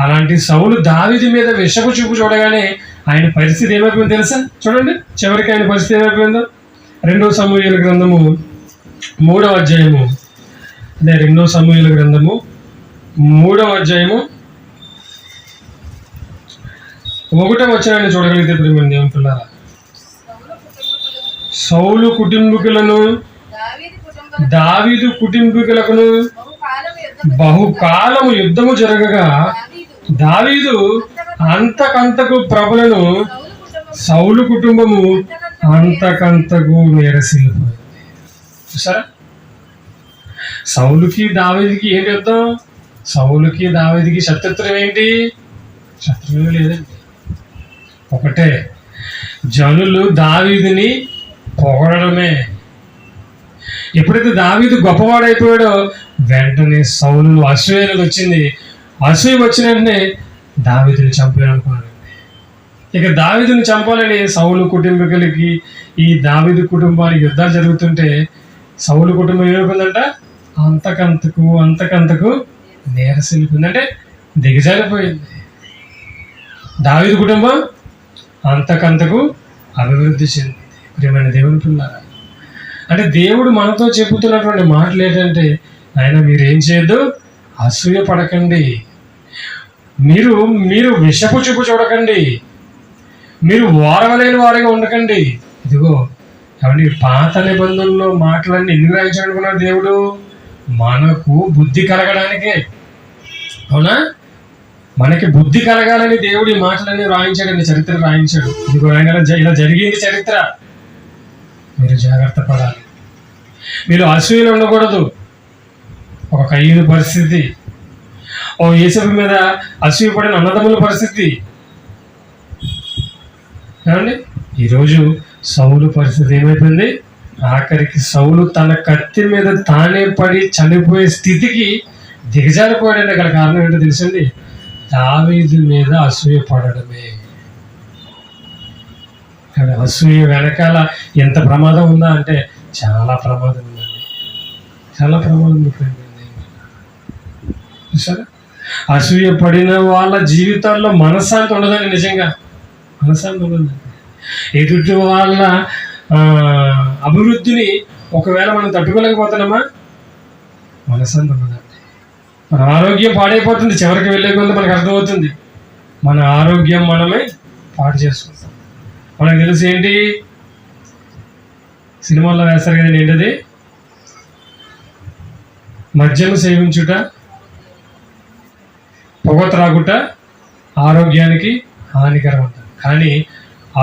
అలాంటి సౌలు దావీదు మీద విషపు చూపు చూడగానే ఆయన పరిస్థితి ఏమైపోయిందో తెలుసా? చూడండి, చివరికి ఆయన పరిస్థితి ఏమైపోయిందో. 2వ సమూయేలు గ్రంథము 3వ అధ్యాయము, అదే 2వ సమూయేలు గ్రంథము 3వ అధ్యాయము 1వ వచనాన్ని చూడగలిగితే ప్రియమైన దేవుని పిల్లారా, సౌలు కుటుంబీకులను దావీదు కుటుంబీకులకును బహుకాలము యుద్ధము జరగగా దావీదు అంతకంతకు ప్రభులను, సౌలు కుటుంబము అంతకంతకు నీరసిల్లిపోయింది. చూసారా, సౌలుకి దావీదుకి ఏంటి యుద్ధం? సౌలుకి దావీదుకి శత్రుత్వం ఏంటి? శత్రువు లేదండి, ఒకటే. జనులు దావీదుని పొగడమే, ఎప్పుడైతే దావీదు గొప్పవాడైపోయాడో వెంటనే సౌలు అసూయ అనేది వచ్చింది. అసూయ వచ్చిన వెంటనే దావీదుని చంపాలనుకున్నాడు. ఇక దావీదుని చంపాలని సౌలు కుటుంబీకులకి ఈ దావీదు కుటుంబానికి యుద్ధాలు జరుగుతుంటే సౌలు కుటుంబం ఏమైపోయిందంట, అంతకంతకు నీరసిల్లిపోయింది, అంటే దిగజారిపోయింది. దావీదు కుటుంబం అంతకంతకు అభివృద్ధి చెందింది. ప్రియమైన దేవుని పిల్లారా, అంటే దేవుడు మనతో చెబుతున్నటువంటి మాటలు ఏంటంటే, ఆయన మీరేం చేయొద్దు, అసూయ పడకండి, మీరు విషపు చూపు చూడకండి, మీరు ఓరవలేని వారిగా ఉండకండి. ఇదిగో ఏమండి, పాత నిబంధనలో మాటలన్నీ ఎందుకు రాయించాలనుకున్నాడు దేవుడు? మనకు బుద్ధి కలగడానికే. అవునా? మనకి బుద్ధి కలగాలని దేవుడు ఈ మాటలన్నీ రాయించాడండి, చరిత్ర రాయించాడు. ఇదిగో ఆయన ఇలా జరిగింది చరిత్ర, మీరు జాగ్రత్త పడాలి. మీరు అసూయలు ఉండకూడదు. ఒక కయ్యూను పరిస్థితి, ఓ యేసపు మీద అసూయ పడిన అన్నదమ్ముల పరిస్థితి. ఏమండి, ఈరోజు సౌలు పరిస్థితి ఏమైపోయింది? ఆఖరికి సౌలు తన కత్తి మీద తానే పడి చనిపోయే స్థితికి దిగజారిపోయాడంటే గల కారణం ఏంటో తెలిసింది? దావీదు మీద అసూయ పడడమే. అసూయ వెనకాల ఎంత ప్రమాదం ఉందా అంటే చాలా ప్రమాదం ఉందండి, చాలా ప్రమాదం ఉంది. సరే, అసూయ పడిన వాళ్ళ జీవితాల్లో మనశ్శాంతి ఉండదండి, నిజంగా మనశ్శాంతి ఉండదండి. ఎదుటి వాళ్ళ అభివృద్ధిని ఒకవేళ మనం తట్టుకోలేకపోతున్నామా, మనశ్శాంతి ఉండదండి. మన ఆరోగ్యం పాడైపోతుంది, చివరికి వెళ్ళే కొంత మనకు అర్థమవుతుంది. మన ఆరోగ్యం మనమే పాడు చేసుకుంటాం. మనకు తెలిసి ఏంటి, సినిమాల్లో వేస్తారు కదండి, ఏంటది, మద్యము సేవించుట, పొగ త్రాగుట ఆరోగ్యానికి హానికరం అంటారు. కానీ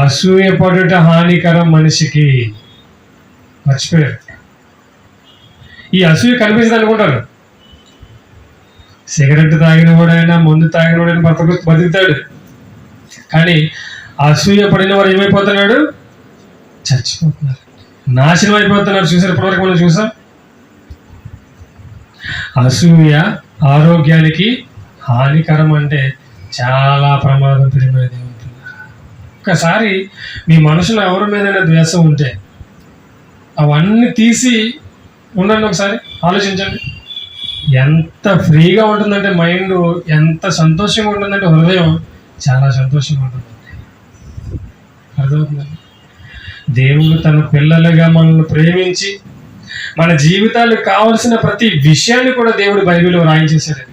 అసూయపడుట హానికరం మనిషికి. మర్చిపోయారు. ఈ అసూయ కనిపిస్తుంది అనుకుంటారు. సిగరెట్ తాగినవాడైనా మందు తాగినవాడైనా బతుకుతాడు. కానీ అసూయ పడిన వాడు ఏమైపోతున్నాడు? చచ్చిపోతున్నారు, నాశనం అయిపోతున్నారు. చూసారు, ఇప్పటివరకు మనం చూసాం. అసూయ ఆరోగ్యానికి హానికరం అంటే చాలా ప్రమాదం. ప్రియమైనది ఉంటున్నారు. ఒకసారి మీ మనసులో ఎవరి మీదైనా ద్వేషం ఉంటే అవన్నీ తీసి ఉండండి, ఒకసారి ఆలోచించండి. ఎంత ఫ్రీగా ఉంటుందంటే మైండ్, ఎంత సంతోషంగా ఉంటుందంటే హృదయం చాలా సంతోషంగా ఉంటుందండి. అర్థమవుతుందండి? దేవుడు తన పిల్లలుగా మనల్ని ప్రేమించి మన జీవితాలకు కావలసిన ప్రతి విషయాన్ని కూడా దేవుడు బైబిల్లో రాయించేశాడండి.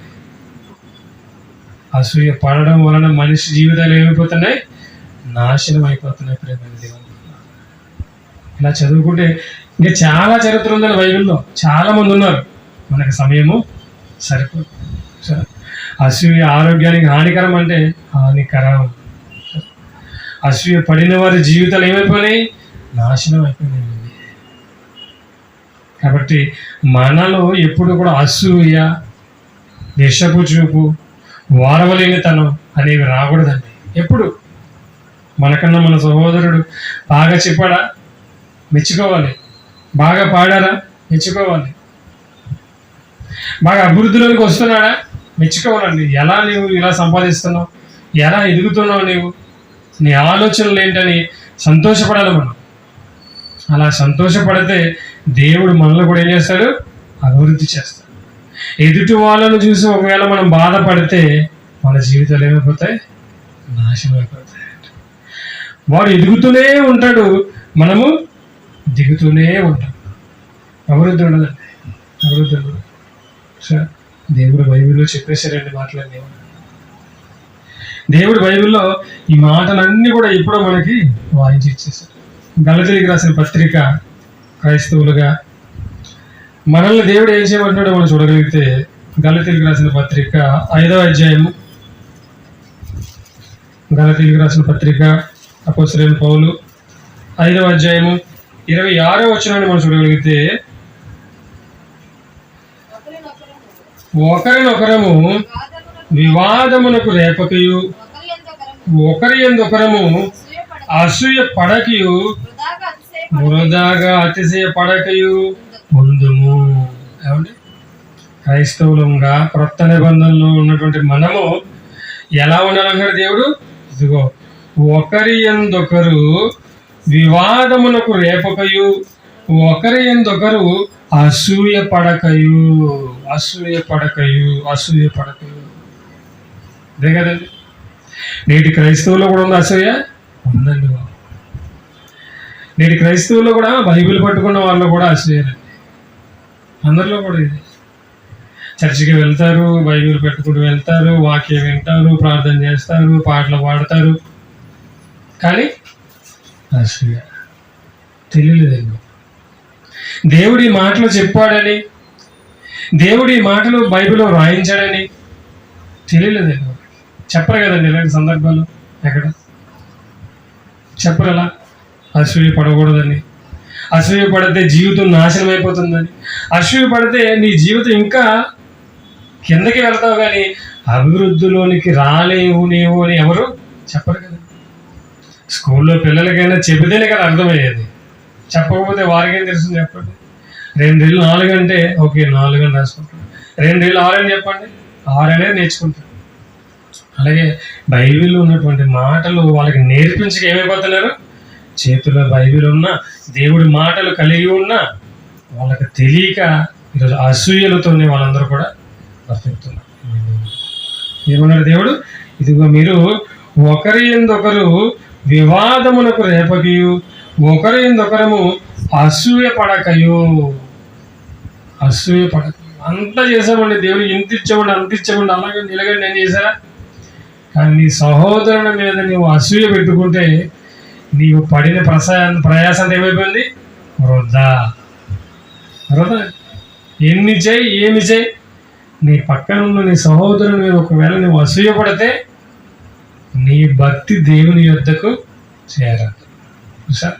అసూయ పడడం వలన మనిషి జీవితాలు ఏమైపోతున్నాయి? నాశనం అయిపోతున్నాయి. ప్రేమైన దేవుడు, ఇలా చదువుకుంటే ఇంకా చాలా చరిత్ర ఉందని బైబిల్లో. చాలా మంది ఉన్నారు, మనకు సమయము సరిపోదు. సరే, అసూయ ఆరోగ్యానికి హానికరం అంటే హానికరం. అసూయ పడిన వారి జీవితాలు ఏమైపోయినాయి? నాశనం అయిపోయినాయి. కాబట్టి మనలో ఎప్పుడు కూడా అసూయ, విషపు చూపు, ఓరవలేనితనం అనేవి రాకూడదండి. ఎప్పుడు మనకన్నా మన సహోదరుడు బాగా చెప్పాడా, మెచ్చుకోవాలి. బాగా పాడారా, మెచ్చుకోవాలి. బాగా అభివృద్ధిలోకి వస్తున్నాడా, మెచ్చుకోవాలండి. ఎలా నీవు ఇలా సంపాదిస్తున్నావు, ఎలా ఎదుగుతున్నావు, నీ ఆలోచనలు ఏంటని సంతోషపడాలి మనం. అలా సంతోషపడితే దేవుడు మనలో కూడా ఏం చేస్తాడు? అభివృద్ధి చేస్తాడు. ఎదుటి వాళ్ళను చూసి ఒకవేళ మనం బాధపడితే మన జీవితాలు ఏమైపోతాయి? నాశనం అయిపోతాయి. వాడు ఎదుగుతూనే ఉంటాడు, మనము దిగుతూనే ఉంటాం. అభివృద్ధి ఉండదండి, అభివృద్ధి ఉండదు. సార్, దేవుడు బైబిల్లో చెప్పేశారండి మాటలన్నీ. దేవుడు బైబిల్లో ఈ మాటలన్నీ కూడా ఎప్పుడో మనకి వాయించి ఇచ్చేశారు. గలతీయులకు రాసిన పత్రిక, క్రైస్తవులుగా మనల్ని దేవుడు ఏం చేయమంటున్నాడో మనం చూడగలిగితే, గలతీయులకు రాసిన పత్రిక 5వ అధ్యాయము, గలతీయులకు రాసిన పత్రిక అపోస్తలుడైన పౌలు 5వ అధ్యాయము 26వ వచనాన్ని మనం చూడగలిగితే, ఒకరినొకరము వివాదమునకు రేపకయు ఒకరి యందొకరము అసూయ పడకయు వృధాగా అతిశయ పడకయు పొందుము. ఏమండి, క్రైస్తవులంగా క్రొత్త నిబంధనలో ఉన్నటువంటి మనము ఎలా ఉండాలన్నాడు దేవుడు? ఇదిగో, ఒకరి యందొకరు వివాదమునకు రేపకయు, ఒకరి యందొకరు అసూయ పడకయు. అదే కదండి, నేటి క్రైస్తవులో కూడా ఉంది అసూయ. ఉందండి బాబు. నేటి క్రైస్తవుల్లో కూడా బైబిల్ పట్టుకున్న వాళ్ళు కూడా అసూయలండి. అందరిలో కూడా ఇది. చర్చికి వెళ్తారు, బైబిల్ పెట్టుకుంటూ వెళ్తారు, వాక్యం వింటారు, ప్రార్థన చేస్తారు, పాటలు పాడతారు, కానీ అసూయ తెలియలేదండి. దేవుడి మాటలు చెప్పాడని, దేవుడి మాటలు బైబిల్లో రాయించాడని తెలియలేదండి. చెప్పరు కదండి ఇలాంటి సందర్భాలు. ఎక్కడ చెప్పరు? అలా అసూయ పడకూడదని, అసూయ పడితే జీవితం నాశనం అయిపోతుందని, అసూయ పడితే నీ జీవితం ఇంకా కిందకి వెళ్తావు కానీ అభివృద్ధిలోనికి రాలేవు నీవు అని ఎవరు చెప్పరు కదా. స్కూల్లో పిల్లలకైనా చెబితేనే కదా అర్థమయ్యేది. చెప్పకపోతే వారికేం తెలుస్తుంది చెప్పండి. 2 రెళ్ళు 4 అంటే ఓకే 4 అని రాసుకుంటారు. 2 రెళ్ళు 6 అని చెప్పండి, 6 అనేది నేర్చుకుంటారు. అలాగే బైబిల్లో ఉన్నటువంటి మాటలు వాళ్ళకి నేర్పించక ఏమైపోతున్నారు? చేతిలో బైబిల్ ఉన్నా, దేవుడి మాటలు కలిగి ఉన్నా వాళ్ళకి తెలియక ఈరోజు అసూయలతోనే వాళ్ళందరూ కూడా బ్రతుకుతున్నారు. ఏమన్నాడు దేవుడు? ఇదిగో, మీరు ఒకరి యందొకరు వివాదమునకు రేపకయు, ఒకరి యందొకరము అసూయ పడకయు. అంతా చేసామండి, దేవుడు ఇంత ఇచ్చామండి, అంత ఇచ్చామండి, అలాగే నిలగండి నేను చేశారా? కానీ నీ సహోదరుని మీద నువ్వు అసూయ పెట్టుకుంటే నీవు పడిన ప్రయాసం ఏమైపోయింది? వృధా. ఎన్ని చేయి ఏమి చేయి, నీ పక్కన ఉన్న నీ సహోదరుని మీద ఒకవేళ నువ్వు అసూయ పడితే నీ భక్తి దేవుని యొద్దకు చేరదు. సార్,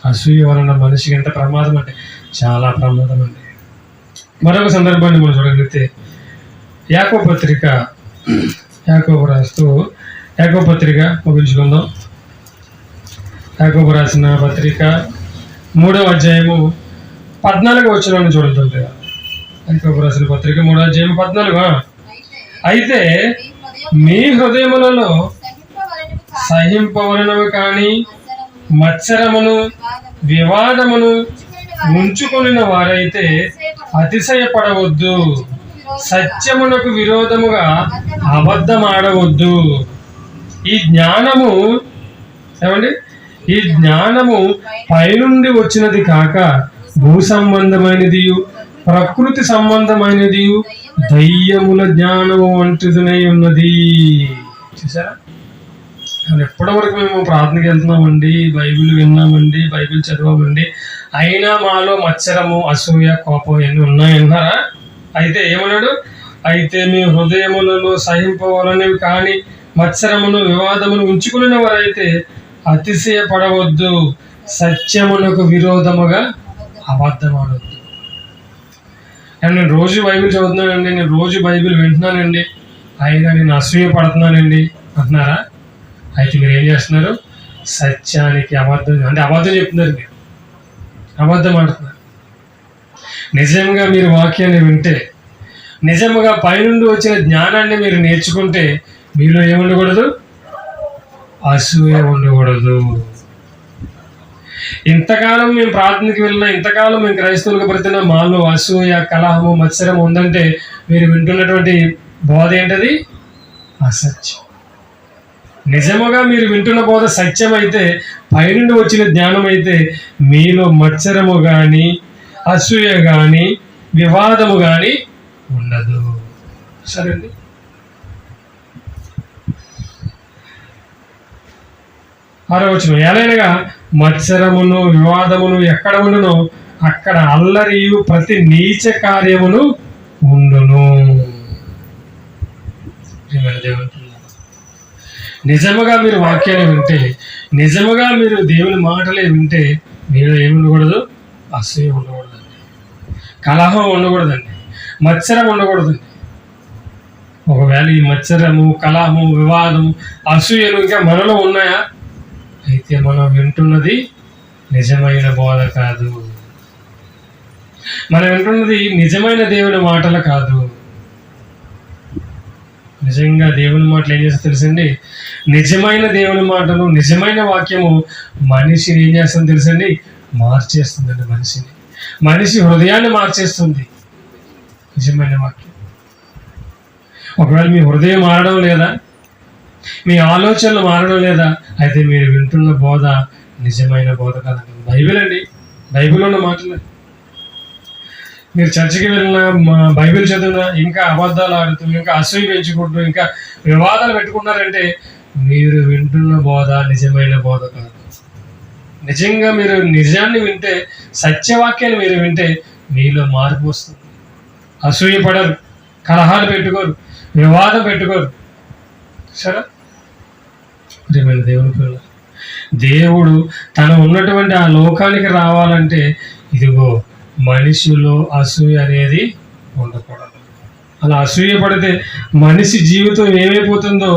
అసూయ వలన మనిషికి ఎంత ప్రమాదం అంటే చాలా ప్రమాదం అండి. మరొక సందర్భాన్ని మనం చూడగలిగితే యాకోబు రాస్తూ యాకోబు పత్రిక ముగించుకుందాం. యాకోబు రాసిన పత్రిక 3వ అధ్యాయము 14వ వచనాన్ని చూడుతుంటే, యాకోబు రాసిన పత్రిక 3వ అధ్యాయం 14. అయితే మీ హృదయములలో సహింపవలనవి కానీ మత్సరమును వివాదమును ఉంచుకొనిన వారైతే అతిశయపడవద్దు, సత్యమునకు విరోధముగా అబద్ధమాడవద్దు. ఈ జ్ఞానము పైనుండి వచ్చినది కాక భూ సంబంధమైనది, ప్రకృతి సంబంధమైనది, దయ్యముల జ్ఞానము వంటిదనై ఉన్నది. చూసారా? ఎప్పటి వరకు మేము ప్రార్థనకి వెళ్తున్నామండి, బైబిల్ విన్నామండి, బైబిల్ చదవమండి, అయినా మాలో మత్సరము, అసూయ, కోపం ఎన్ని ఉన్నాయన్నారా? అయితే ఏమన్నాడు? అయితే మీ హృదయములలో సహింపవలనివి కానీ మత్సరమును వివాదమును ఉంచుకున్న వారైతే అతిశయపడవద్దు, సత్యమునకు విరోధముగా అబద్ధమాడవద్దు. నేను రోజు బైబిల్ చదువుతున్నానండి, నేను రోజు బైబిల్ వింటున్నానండి, అయినా నేను అసూయ పడుతున్నానండి అంటున్నారా? అయితే మీరు ఏం చేస్తున్నారు? సత్యానికి అబద్ధం చెప్తున్నారు, మీరు అబద్ధం ఆడుతున్నారు. నిజంగా మీరు వాక్యాన్ని వింటే, నిజంగా పైనుండి వచ్చిన జ్ఞానాన్ని మీరు నేర్చుకుంటే మీలో ఏముండకూడదు? అసూయ ఉండకూడదు. ఇంతకాలం మేము ప్రార్థనకి వెళ్ళినా, ఇంతకాలం మేము క్రైస్తవులకు బ్రతినా మాలో అసూయ, కలహము, మత్సరం ఉందంటే మీరు వింటున్నటువంటి బోధ ఏంటది? అసత్యం. నిజముగా మీరు వింటున్న బోధ సత్యం అయితే, పైనుండి వచ్చిన జ్ఞానం అయితే మీలో మత్సరము కానీ అసూయ కానీ వివాదము కానీ ఉండదు. సరే అండి. ఆరవచనం, ఎలాగనగా మత్సరమును వివాదమును ఎక్కడ ఉండునో అక్కడ అల్లరియు ప్రతి నీచ కార్యమును ఉండును. నిజముగా మీరు వాక్యాన్ని వింటే, నిజముగా మీరు దేవుని మాటలే వింటే మీరు ఏముండకూడదు? అసూయ ఉండకూడదండి, కలహం ఉండకూడదండి, మత్సరం ఉండకూడదండి. ఒకవేళ ఈ మత్సరము, కలహము, వివాదము, అసూయలు ఇంకా మనలో ఉన్నాయా? అయితే మనం వింటున్నది నిజమైన బోధ కాదు. మనం వింటున్నది నిజమైన దేవుని మాటలు కాదు. నిజంగా దేవుని మాటలు ఏం చేస్తే తెలుసండి, నిజమైన దేవుని మాటలు, నిజమైన వాక్యము మనిషిని ఏం చేస్తుంది తెలుసండి, మార్చేస్తుందండి. మనిషి హృదయాన్ని మార్చేస్తుంది నిజమైన వాక్యం. ఒకవేళ మీ హృదయం మారడం లేదా, మీ ఆలోచనలు మారడం లేదా, అయితే మీరు వింటున్న బోధ నిజమైన బోధ కాదండి. బైబిల్ అండి, బైబిల్ ఉన్న మాటలు. మీరు చర్చికి వెళ్ళినా, బైబిల్ చదివినా, ఇంకా అబద్ధాలు ఆడుతూ, ఇంకా అసూయ పెంచుకుంటూ, ఇంకా వివాదాలు పెట్టుకున్నారంటే మీరు వింటున్న బోధ నిజమైన బోధ కాదు. నిజంగా మీరు నిజాన్ని వింటే, సత్యవాక్యాన్ని మీరు వింటే మీలో మార్పు వస్తుంది. అసూయ పడరు, కలహాలు పెట్టుకోరు, వివాదం పెట్టుకోరు. సరే, ప్రియమైన దేవుని పిల్లలు, దేవుడు తను ఉన్నటువంటి ఆ లోకానికి రావాలంటే ఇదిగో మనిషిలో అసూయ అనేది ఉండకూడదు. అలా అసూయ పడితే మనిషి జీవితం ఏమైపోతుందో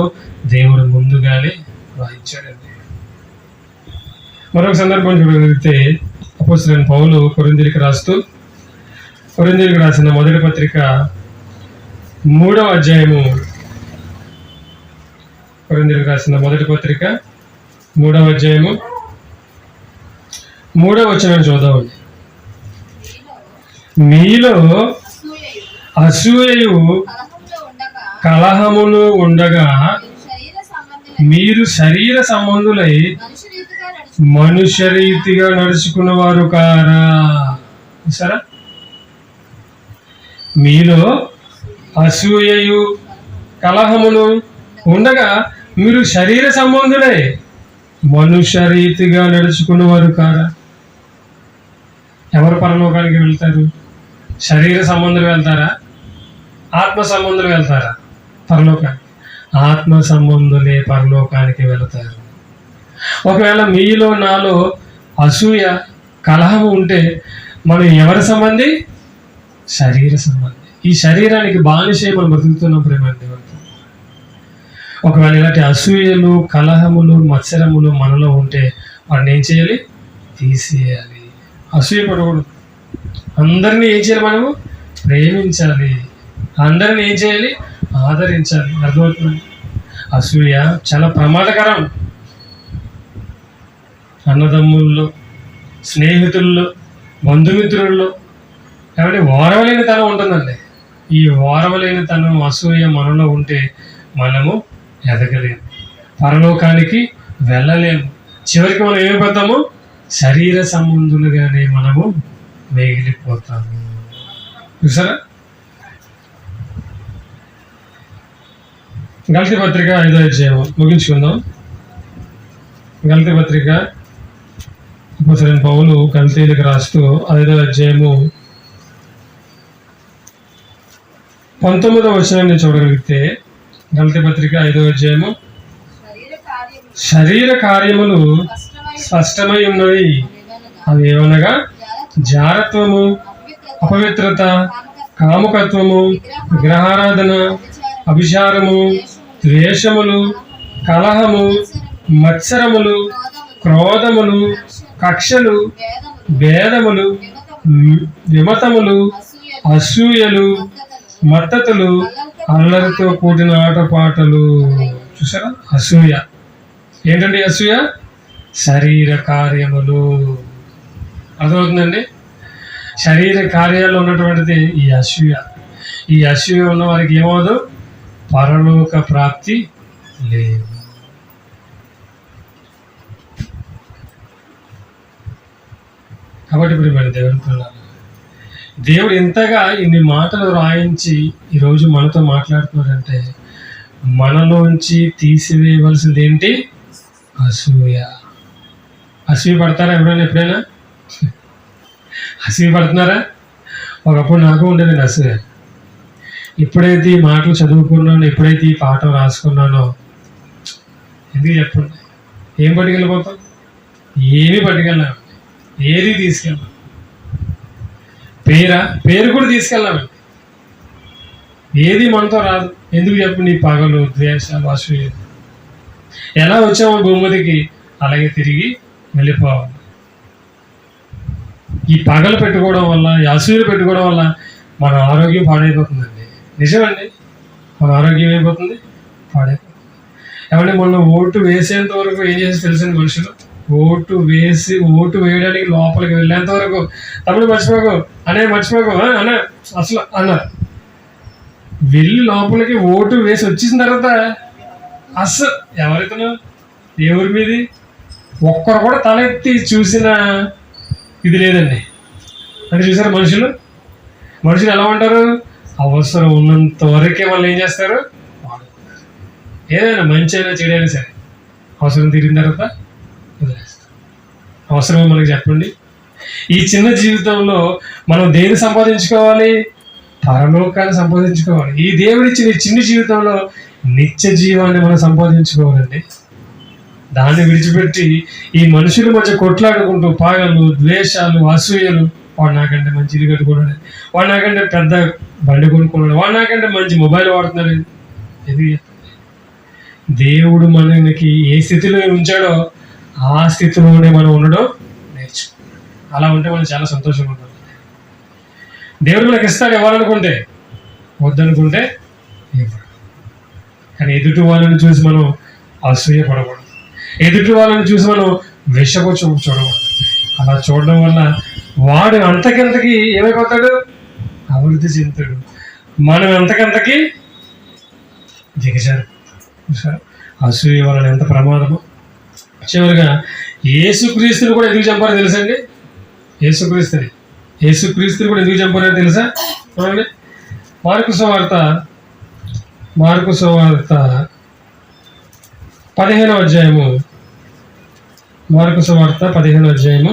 దేవుడు ముందుగానే రాయించాడండి. మరొక సందర్భం చూడగలిగితే అపోస్తలుడైన పౌలు కొరింథీయులకు రాసిన మొదటి పత్రిక 3వ అధ్యాయము, కొరింథీయులకు రాసిన మొదటి పత్రిక 3వ అధ్యాయము 3వ వచనం చూద్దామండి. మీలో అసూయయు కలహమును ఉండగా మీరు శరీర సంబంధులై మనుష్య రీతిగా నడుచుకున్నవారు కారా. సరే, మీలో అసూయయు కలహమును ఉండగా మీరు శరీర సంబంధులై మనుష్య రీతిగా నడుచుకున్నవారు కారా. ఎవరు పరలోకానికి వెళ్తారు? శరీర సంబంధులు వెళ్తారా, ఆత్మ సంబంధులు వెళ్తారా? పరలోకానికి ఆత్మ సంబంధులే పరలోకానికి వెళతారు. ఒకవేళ మీలో నాలో అసూయ కలహం ఉంటే మనం ఎవరి సంబంధి? శరీర సంబంధి. ఈ శరీరానికి బానిసే మనం బతుకుతున్నాం. ప్రేమ దేవుడితో ఒకవేళ ఇలాంటి అసూయలు, కలహములు, మత్సరములు మనలో ఉంటే వాడిని ఏం చేయాలి? తీసేయాలి. అసూయ పడకూడదు. అందరినీ ఏం చేయాలి? మనము ప్రేమించాలి. అందరిని ఏం చేయాలి? ఆదరించాలి. అర్థమవుతుంది? అసూయ చాలా ప్రమాదకరం. అన్నదమ్ముల్లో, స్నేహితుల్లో, బంధుమిత్రుల్లో కాబట్టి ఓరవలేని తనం ఉంటుందండి. ఈ ఓరవలేని తనం, అసూయ మనలో ఉంటే మనము ఎదగలేము, పరలోకానికి వెళ్ళలేము. చివరికి మనం ఏమైపోతాము? శరీర సంబంధులుగానే మనము మిగిలిపోతాము. చూసారా? గలతీ పత్రిక 5వ అధ్యాయం ముగించుకుందాం. గలతీ పత్రిక అపోస్తలుడైన పౌలు గలతీయులకు రాస్తూ 5వ అధ్యాయము 19వ వచనాన్ని చూడగలిగితే, గలతీ పత్రిక 5వ అధ్యాయము, శరీర కార్యములు స్పష్టమై ఉన్నవి. అవి ఏమనగా జారత్వము, అపవిత్రత, కాముకత్వము, విగ్రహారాధన, అభిచారము, ద్వేషములు, కలహము, మత్సరములు, క్రోధములు, కక్షలు, భేదములు, విమతములు, అసూయలు, మత్తతులు, అల్లరితో కూడిన ఆటపాటలు. చూసారా? అసూయ ఏంటండి? అసూయ శరీర కార్యములు. అర్థమవుతుందండి? శరీర కార్యాల్లో ఉన్నటువంటిది ఈ అసూయ. ఈ అసూయ ఉన్న వారికి ఏమవుదు? పరలోక ప్రాప్తి లేదు. కాబట్టి ఇప్పుడు మన దేవుడు ఇంతగా ఇన్ని మాటలు రాయించి ఈరోజు మనతో మాట్లాడుతున్నాడంటే మనలోంచి తీసివేయవలసింది ఏంటి? అసూయ. అసూయ పడతారా ఎవరైనా? ఎప్పుడైనా అసూయ పడుతున్నారా? ఒకప్పుడు నాకు ఉండేది అసూయ. ఎప్పుడైతే ఈ మాటలు చదువుకున్నానో, ఎప్పుడైతే ఈ పాఠం రాసుకున్నానో, ఎందుకు చెప్పండి, ఏం పట్టుకెళ్ళిపోతాం? ఏమీ పట్టుకెళ్ళాం, ఏది తీసుకెళ్ళాం. పేరు కూడా తీసుకెళ్ళామండి. ఏది మనతో రాదు. ఎందుకు చెప్పండి? ఈ పగలు, ద్వేషాలు, అసూయ. ఎలా వచ్చామో భూమికి అలాగే తిరిగి వెళ్ళిపోవాలి. ఈ పగలు పెట్టుకోవడం వల్ల, ఈ అసూయలు పెట్టుకోవడం వల్ల మన ఆరోగ్యం పాడైపోతుందండి. నిజమండి, మన ఆరోగ్యం అయిపోతుంది, పాడైపోతుంది. ఏమంటే మొన్న ఓటు వేసేంత వరకు ఏం చేసి తెలిసింది మనుషులు, ఓటు వేయడానికి లోపలికి వెళ్ళేంత వరకు తమ్ముడు మర్చిపోకు మర్చిపోకు అన్న అసలు అన్నారు. వెళ్ళి లోపలికి ఓటు వేసి వచ్చేసిన తర్వాత అసలు ఎవరితను ఎవరి మీది ఒక్కరు కూడా తలెత్తి చూసిన ఇది లేదండి. అంటే చూసారు మనుషులు ఎలా ఉంటారు, అవసరం ఉన్నంత వరకే వాళ్ళు ఏం చేస్తారు, ఏదైనా మంచి అయినా చెడైనా సరే అవసరం తీరిన తర్వాత వదిలేస్తారు. అవసరమో మనకి చెప్పండి. ఈ చిన్న జీవితంలో మనం దేన్ని సంపాదించుకోవాలి, పరలోకాన్ని సంపాదించుకోవాలి. ఈ దేవుడిచ్చిన ఈ చిన్న జీవితంలో నిత్య జీవాన్ని మనం సంపాదించుకోవాలండి. దాన్ని విడిచిపెట్టి ఈ మనుషుల మధ్య కొట్లాడుకుంటూ పగలు, ద్వేషాలు, అసూయలు, వాడు నాకంటే మంచి ఇల్లు కట్టుకున్నాడు, వాడు నాకంటే పెద్ద బండి కొనుక్కున్నాడు, వాడు నాకంటే మంచి మొబైల్ వాడుతున్నాడు. ఎందుకు? దేవుడు మనకి ఏ స్థితిలో ఉంచాడో ఆ స్థితిలోనే మనం ఉండడం నేర్చుకో. అలా ఉంటే మనం చాలా సంతోషంగా ఉంటాం. దేవుడు మనకి ఇస్తాడు ఇవ్వాలనుకుంటే, వద్దనుకుంటే ఇవ్వడు. కానీ ఎదుటి వాళ్ళని చూసి మనం అసూయ పడకూడదు, ఎదుటి వాళ్ళని చూసి మనం విషపు చూడకూడదు. అలా చూడడం వల్ల వాడు అంతకంతకి ఏమైపోతాడు, అభివృద్ధి చెందుతాడు. మనం ఎంతకంతకి దిగజారు. అసూయ వలన ఎంత ప్రమాదమో. చివరిగా యేసుక్రీస్తుని కూడా ఎందుకు చంపారో తెలుసండి? యేసుక్రీస్తుని కూడా ఎందుకు చంపారో తెలుసా? చూడండి, మార్కు సువార్త 15వ అధ్యాయము, మార్కు సువార్త 15వ అధ్యాయము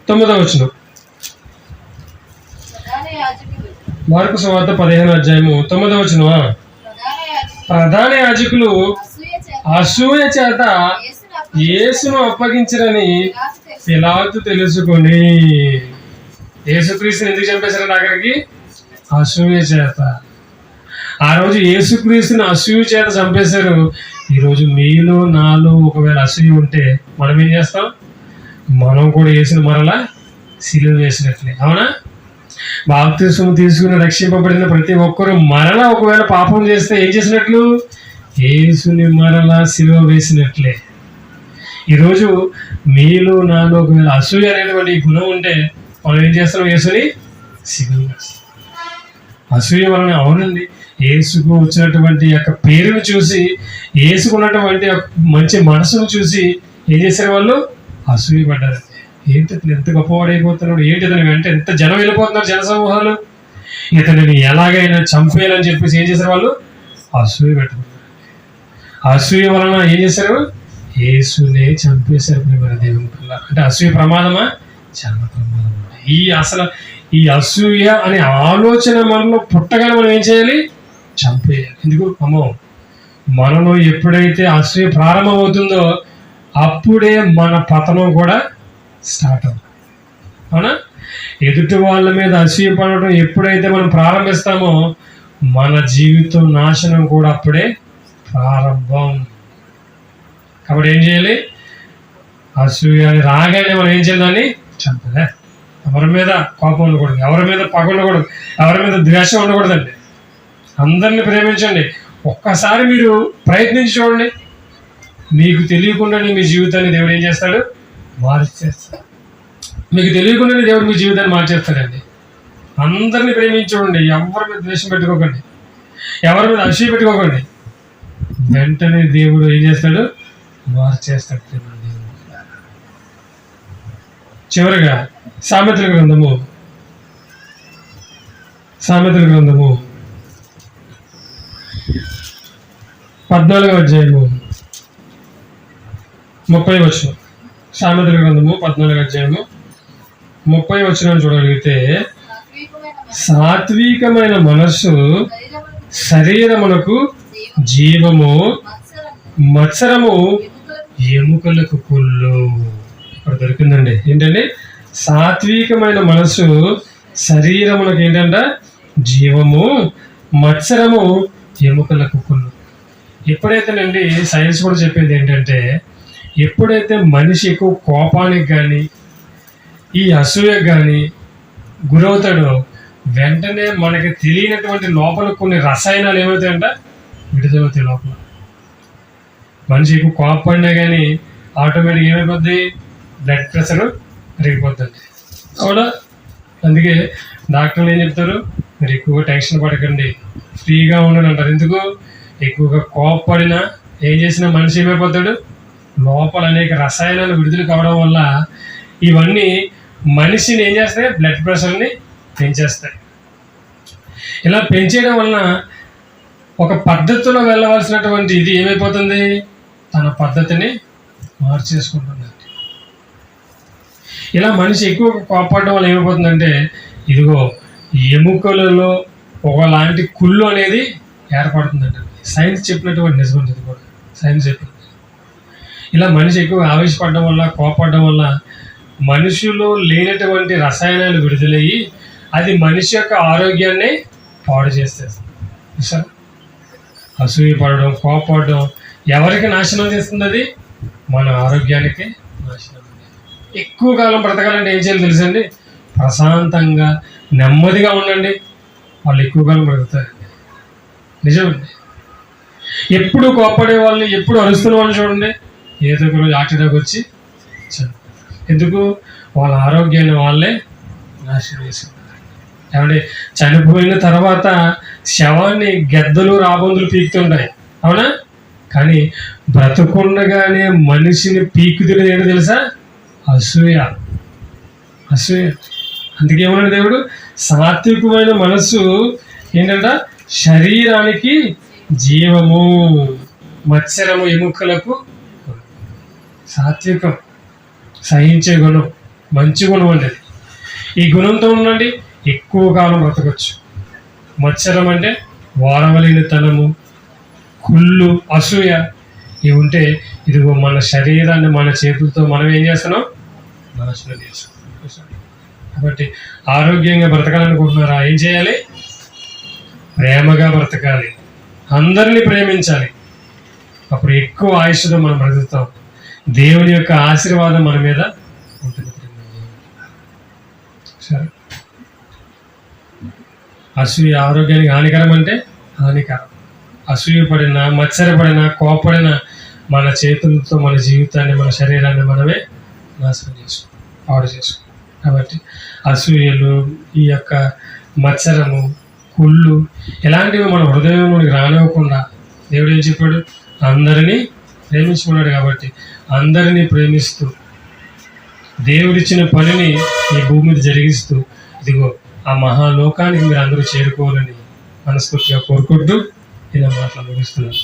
9వ వచనం. మార్కు సువార్త 15వ అధ్యాయము 9వ వచనం. ప్రధాన యాజకులు అసూయ చేత యేసును అప్పగించరని పిలాతు తెలుసుకొని, యేసుక్రీస్తుని ఎందుకు చంపేశారండి? అక్కడికి అసూయ చేత. ఆ రోజు యేసుక్రీస్తుని అసూయ చేత చంపేశారు. ఈరోజు మీలో నాలో ఒకవేళ అసూయ ఉంటే మనం ఏం చేస్తాం? మనం కూడా యేసుని మరలా సిలువ వేసినట్లే. అవునా? బాప్తిస్మం తీసుకుని రక్షింపబడిన ప్రతి ఒక్కరూ మరలా ఒకవేళ పాపం చేస్తే ఏం చేసినట్లు? యేసుని మరలా సిలువ వేసినట్లే. ఈరోజు మీలో నాలో ఒకవేళ అసూయ అనేటువంటి గుణం ఉంటే మనం ఏం చేస్తాం? యేసుని సిలువ వేస్తాం. అసూయ వలన, అవునండి, యేసుకు వచ్చినటువంటి యొక్క పేరును చూసి, యేసుకున్నటువంటి మంచి మనసును చూసి ఏం చేశారు? వాళ్ళు అసూయ పడ్డారు. ఏంటి అతను ఎంత గొప్పవాడైపోతున్నాడు, ఏంటి అతని వెంట ఎంత జనం వెళ్ళిపోతున్నారు, జన సమూహాలు, ఇతనిని ఎలాగైనా చంపేయాలని చెప్పేసి ఏం చేశారు? వాళ్ళు అసూయ పెట్టుకున్నారు. అసూయ వలన ఏం చేశారు? యేసునే చంపేశారు. మన దేవుని పిల్ల అంటే అసూయ ప్రమాదమా? చాలా ప్రమాదం. ఈ అసూయ అనే ఆలోచన మనలో పుట్టగానే మనం ఏం చేయాలి? చంపేయాలి. ఎందుకు? మనలో ఎప్పుడైతే అసూయ ప్రారంభమవుతుందో అప్పుడే మన పతనం కూడా స్టార్ట్ అవుతుంది. అవునా? ఎదుటి వాళ్ళ మీద అసూయ పడటం ఎప్పుడైతే మనం ప్రారంభిస్తామో మన జీవితం నాశనం కూడా అప్పుడే ప్రారంభం. కాబట్టి ఏం చేయాలి? అసూయ అని రాగానే మనం ఏం చేయాలి? దాన్ని చంపలే. ఎవరి మీద కోపం ఉండకూడదు, ఎవరి మీద పగ ఉండకూడదు, ఎవరి మీద ద్వేషం ఉండకూడదండి. అందరిని ప్రేమించండి. ఒక్కసారి మీరు ప్రయత్నించి చూడండి, మీకు తెలియకుండానే మీ జీవితాన్ని దేవుడు ఏం చేస్తాడు? మార్చేస్తాడు. మీకు తెలియకుండానే దేవుడు మీ జీవితాన్ని మార్చేస్తాడండి. అందరిని ప్రేమించి చూడండి, ఎవరి మీద ద్వేషం పెట్టుకోకండి, ఎవరి మీద అసూయ పెట్టుకోకండి. వెంటనే దేవుడు ఏం చేస్తాడు? మార్చేస్తాడు. చివరిగా సామెతల గ్రంథము 14వ అధ్యాయము 30వ వచనం. సామెతల గ్రంథము 14వ అధ్యాయము 30వ వచనం చూడగలిగితే, సాత్వికమైన మనస్సు శరీరమునకు జీవము, మత్సరము ఎముకలకు కొల్లు. ఇక్కడ దొరికిందండి. ఏంటండి? సాత్వికమైన మనస్సు శరీరమునకు ఏంటంట? జీవము, మత్సరము ఎముకలకు కొల్లు. ఎప్పుడైతేనండి సైన్స్ కూడా చెప్పేది ఏంటంటే, ఎప్పుడైతే మనిషి ఎక్కువ కోపానికి కానీ ఈ అసూయ కానీ గురవుతాడో వెంటనే మనకి తెలియనటువంటి లోపల కొన్ని రసాయనాలు ఏమవుతాయంట విడుదలవుతాయి లోపల. మనిషి ఎక్కువ కోపడినా కానీ ఆటోమేటిక్ ఏమైపోద్ది, బ్లడ్ ప్రెషర్ పెరిగిపోతుంది అవునా. అందుకే డాక్టర్లు ఏం చెప్తారు, మీరు ఎక్కువగా టెన్షన్ పడకండి, ఫ్రీగా ఉండండి అంటారు. ఎందుకు? ఎక్కువగా కోపడినా ఏం చేసినా మనిషి ఏమైపోతాడు, లోపల అనేక రసాయనాలు విడుదల కావడం వల్ల ఇవన్నీ మనిషిని ఏం చేస్తాయి, బ్లడ్ ప్రెషర్ని పెంచేస్తాయి. ఇలా పెంచేయడం వలన ఒక పద్ధతిలో వెళ్ళవలసినటువంటి ఇది ఏమైపోతుంది, తన పద్ధతిని మార్చేసుకుంటుంది. ఇలా మనిషి ఎక్కువ కోపడడం వల్ల ఏమైపోతుందంటే, ఇదిగో ఎముకలలో ఒకలాంటి కుళ్ళు అనేది ఏర్పడుతుందంట. సైన్స్ చెప్పినటువంటి నిజం ఇది కూడా, సైన్స్ చెప్పింది. ఇలా మనిషి ఎక్కువ ఆవేశపడడం వల్ల, కోపడడం వల్ల మనిషిలో లేనటువంటి రసాయనాలు విడుదలయ్యి అది మనిషి యొక్క ఆరోగ్యాన్ని పాడు చేస్తుంది. చూసారా, అసూయ పడడం, కోపడడం ఎవరికి నాశనం చేస్తుంది? అది మన ఆరోగ్యానికి నాశనం. ఎక్కువ కాలం బ్రతకాలంటే ఏం చేయాలి తెలుసండి? ప్రశాంతంగా నెమ్మదిగా ఉండండి, వాళ్ళు ఎక్కువ కాలం బ్రతుకుతారండి. నిజమండి. ఎప్పుడు కోపడే వాళ్ళని, ఎప్పుడు అరుస్తున్న వాళ్ళని చూడండి, ఏదో ఒక రోజు హార్ట్ అటాక్ వచ్చి ఎందుకు, వాళ్ళ ఆరోగ్యాన్ని వాళ్ళే నాశనం చేసుకుంటారు. ఏమంటే చనిపోయిన తర్వాత శవాన్ని గెద్దలు రాబందులు పీకుతుంటాయి అవునా, కానీ బ్రతకుండగానే మనిషిని పీకుతున్నది ఏంటో తెలుసా? అసూయ. అసూయ. అందుకేమన్నాడు దేవుడు, సాత్వికమైన మనస్సు ఏంటంట, శరీరానికి జీవము, మత్సరము ఎముకలకు. సాత్వికం, సహించే గుణం, మంచి గుణం అండి. ఈ గుణంతో ఉండండి, ఎక్కువ కాలం బ్రతకొచ్చు. మత్సరం అంటే వారవలేనితనము, కుళ్ళు, అసూయ ఇవి ఉంటే ఇదిగో మన శరీరాన్ని మన చేతులతో మనం ఏం చేస్తున్నాం, నాశనం చేస్తాం. కాబట్టి ఆరోగ్యంగా బ్రతకాలనుకుంటున్నారా? ఏం చేయాలి? ప్రేమగా బ్రతకాలి, అందరినీ ప్రేమించాలి. అప్పుడు ఎక్కువ ఆయుష్తో మనం బ్రతుకుతాం. దేవుని యొక్క ఆశీర్వాదం మన మీద ఉంటుంది. సరే, అసూయ ఆరోగ్యానికి హానికరం అంటే హానికరం. అసూయ పడినా, మత్సరపడినా, కోపడినా మన చేతులతో మన జీవితాన్ని, మన శరీరాన్ని మనమే నాశనం చేసుకో, పాడు చేసుకో. కాబట్టి అసూయలు, ఈ యొక్క మత్సరము, కుళ్ళు ఇలాంటివి మన హృదయంలోకి రానివ్వకుండా దేవుడు ఏం చెప్పాడు, అందరినీ ప్రేమించుకున్నాడు. కాబట్టి అందరినీ ప్రేమిస్తూ దేవుడిచ్చిన పనిని ఈ భూమి మీద జరిగిస్తూ ఇదిగో ఆ మహాలోకానికి మీరు అందరూ చేరుకోవాలని మనస్ఫూర్తిగా కోరుకుంటూ ఇలా మాటలు ముగిస్తున్నాను.